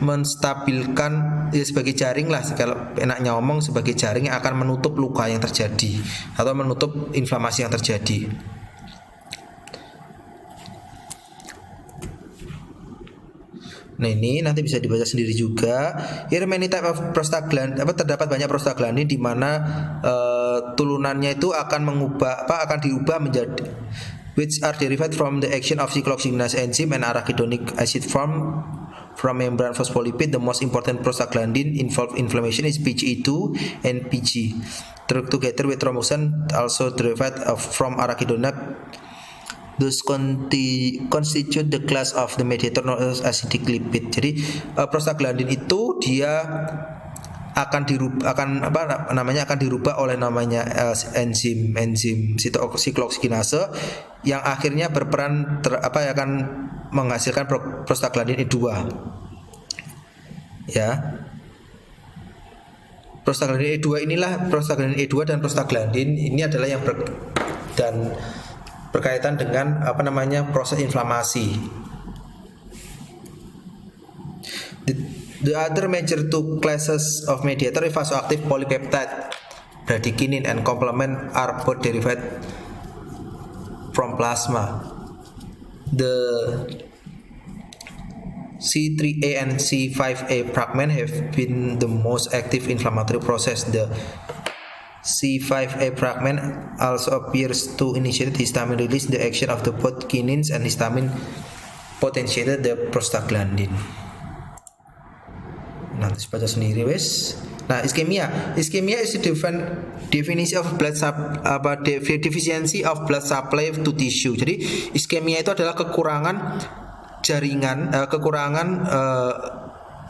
menstabilkan sebagai jaring lah, kalau enaknya ngomong sebagai jaring yang akan menutup luka yang terjadi atau menutup inflamasi yang terjadi. Nah, ini nanti bisa dibaca sendiri juga. Here many type of prostaglandin, terdapat banyak prostaglandin di mana turunannya itu akan diubah menjadi which are derived from the action of cyclooxygenase enzyme and arachidonic acid from membrane phospholipid. The most important prostaglandin involved inflammation is PGE2 and PG. Together with thromboxane also derived from arachidonic. Those constitute the class of the mediator known as acidic lipid. Jadi prostaglandin itu dia akan dirubah oleh namanya enzim cyclooxygenase yang akhirnya berperan akan menghasilkan prostaglandin E2. Ya. Prostaglandin E2 inilah prostaglandin E2 dan prostaglandin ini adalah yang berkaitan dengan proses inflamasi. The other major two classes of mediator is vasoactive polypeptide bradykinin and complement are both derived from plasma. The C3A and C5A fragment have been the most active inflammatory process. The C5A fragment also appears to initiate histamine release, the action of the both kinins and histamine potentiated the prostaglandin. Nanti baca sendiri wes. Nah, iskemia is the definisi of blood deficiency of blood supply to tissue. Jadi iskemia itu adalah kekurangan jaringan,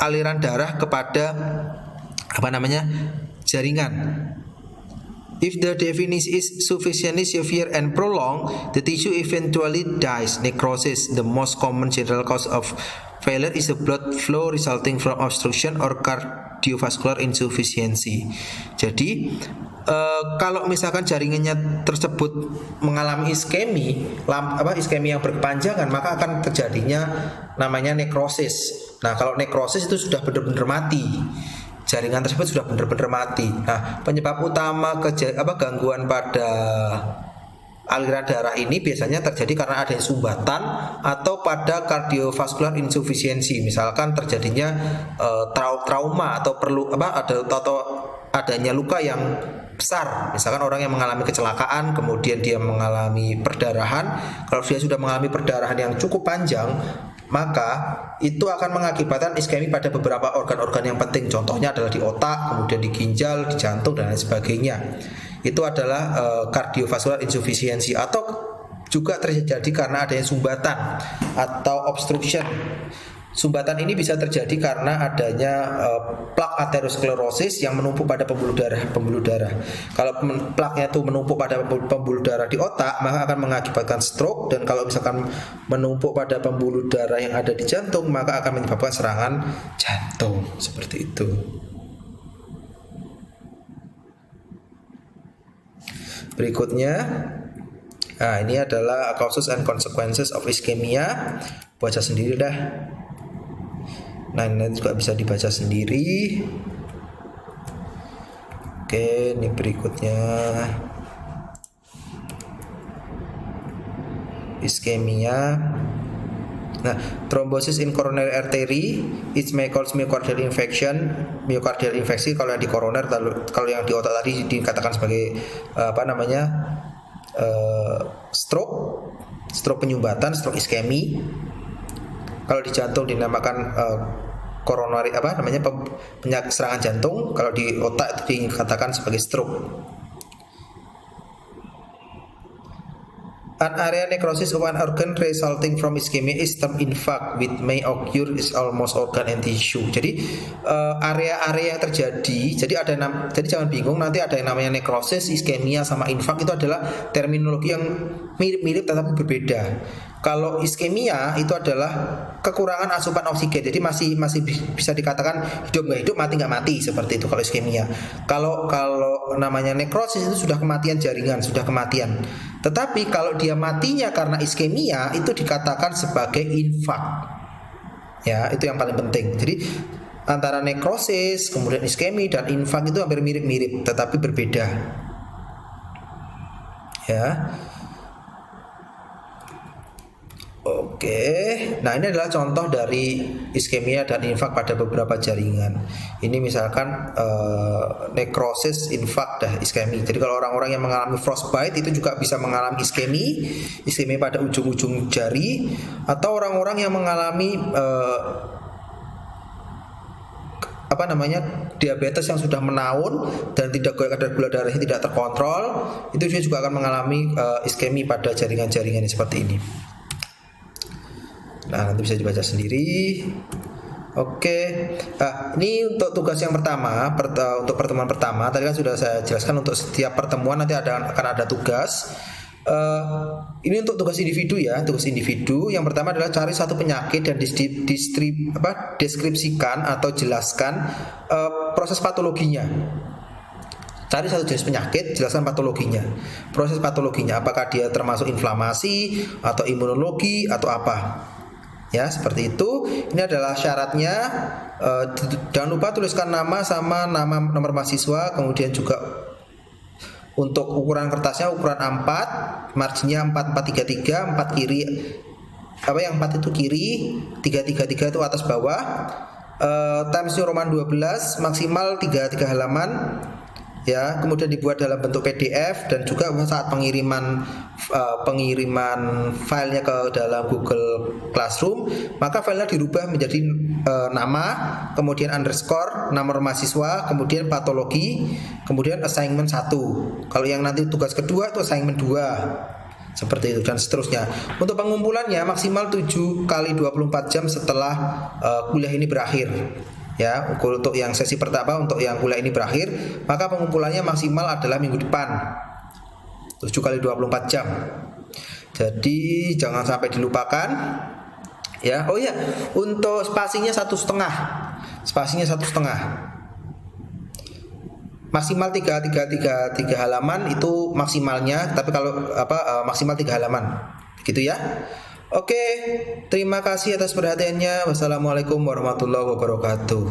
aliran darah kepada jaringan. If the deficiency is sufficiently severe and prolonged, the tissue eventually dies. Necrosis, the most common general cause of failure, is the blood flow resulting from obstruction or cardiovascular insufficiency. Jadi kalau misalkan jaringannya tersebut mengalami iskemi yang berkepanjangan, maka akan terjadinya namanya nekrosis. Nah, kalau nekrosis itu sudah benar-benar mati. Jaringan tersebut sudah benar-benar mati. Nah, penyebab utama gangguan pada aliran darah ini biasanya terjadi karena adanya sumbatan atau pada cardiovascular insufficiency. Misalkan terjadinya trauma atau adanya luka yang besar. Misalkan orang yang mengalami kecelakaan kemudian dia mengalami perdarahan. Kalau dia sudah mengalami perdarahan yang cukup panjang, maka itu akan mengakibatkan iskemi pada beberapa organ-organ yang penting. Contohnya adalah di otak, kemudian di ginjal, di jantung dan lain sebagainya. Itu adalah cardiovascular insufficiency, atau juga terjadi karena adanya sumbatan atau obstruction. Sumbatan ini bisa terjadi karena adanya plak aterosklerosis yang menumpuk pada pembuluh darah. Kalau plaknya itu menumpuk pada pembuluh darah di otak, maka akan mengakibatkan stroke, dan kalau misalkan menumpuk pada pembuluh darah yang ada di jantung, maka akan menyebabkan serangan jantung. Seperti itu. Berikutnya, nah ini adalah causes and consequences of ischemia. Baca sendiri dah. Nah, ini juga bisa dibaca sendiri. Oke, ini berikutnya iskemia. Nah, thrombosis in coronary artery, it may cause myocardial infection. Myocardial infeksi kalau yang di koroner, kalau yang di otak tadi dikatakan sebagai stroke penyumbatan, stroke iskemi. Kalau di jantung dinamakan koronari penyakit serangan jantung. Kalau di otak itu dikatakan sebagai stroke. An area necrosis of an organ resulting from ischemia is termed infarct, which may occur is almost organ and tissue. Jadi area-area yang terjadi, jadi jangan bingung, nanti ada yang namanya necrosis, ischemia sama infarct, itu adalah terminologi yang mirip-mirip tetapi berbeda. Kalau iskemia itu adalah kekurangan asupan oksigen, jadi masih bisa dikatakan hidup nggak hidup, mati nggak mati, seperti itu kalau iskemia. Kalau namanya nekrosis itu sudah kematian jaringan, sudah kematian. Tetapi kalau dia matinya karena iskemia, itu dikatakan sebagai infark. Ya, itu yang paling penting. Jadi antara nekrosis, kemudian iskemi dan infark itu hampir mirip-mirip, tetapi berbeda. Ya. Oke, nah ini adalah contoh dari iskemia dan infark pada beberapa jaringan. Ini misalkan nekrosis, infark, dan iskemi. Jadi kalau orang-orang yang mengalami frostbite itu juga bisa mengalami iskemi pada ujung-ujung jari, atau orang-orang yang mengalami diabetes yang sudah menaun dan kadar gula darahnya tidak terkontrol, itu dia juga akan mengalami iskemi pada jaringan-jaringan seperti ini. Nah, nanti bisa dibaca sendiri. Oke, ini untuk tugas yang pertama, untuk pertemuan pertama. Tadi kan sudah saya jelaskan, untuk setiap pertemuan nanti akan ada tugas. Ini untuk tugas individu ya. Tugas individu yang pertama adalah cari satu penyakit dan deskripsikan atau jelaskan proses patologinya. Cari satu jenis penyakit, jelaskan patologinya. Proses patologinya, apakah dia termasuk inflamasi atau imunologi atau apa. Ya, seperti itu. Ini adalah syaratnya. Jangan lupa tuliskan nama sama nomor mahasiswa, kemudian juga Untuk ukuran kertasnya ukuran A4, marginnya 4433, 4 kiri yang 4 itu kiri, 333 itu atas bawah. Times New Roman 12, maksimal 33 halaman. Ya, kemudian dibuat dalam bentuk PDF, dan juga saat pengiriman filenya ke dalam Google Classroom, maka filenya dirubah menjadi nama, kemudian underscore, nomor mahasiswa, kemudian patologi, kemudian assignment 1. Kalau yang nanti tugas kedua itu assignment 2. Seperti itu dan seterusnya. Untuk pengumpulannya maksimal 7 kali 24 jam setelah kuliah ini berakhir. Ya, untuk yang sesi pertama, untuk yang kuliah ini berakhir, maka pengumpulannya maksimal adalah minggu depan 7 kali 24 jam. Jadi jangan sampai dilupakan. Ya, oh ya, untuk spasinya 1,5. Spasinya 1,5. Maksimal 3 halaman itu maksimalnya, tapi kalau maksimal 3 halaman. Gitu ya. Oke, terima kasih atas perhatiannya. Wassalamualaikum warahmatullahi wabarakatuh.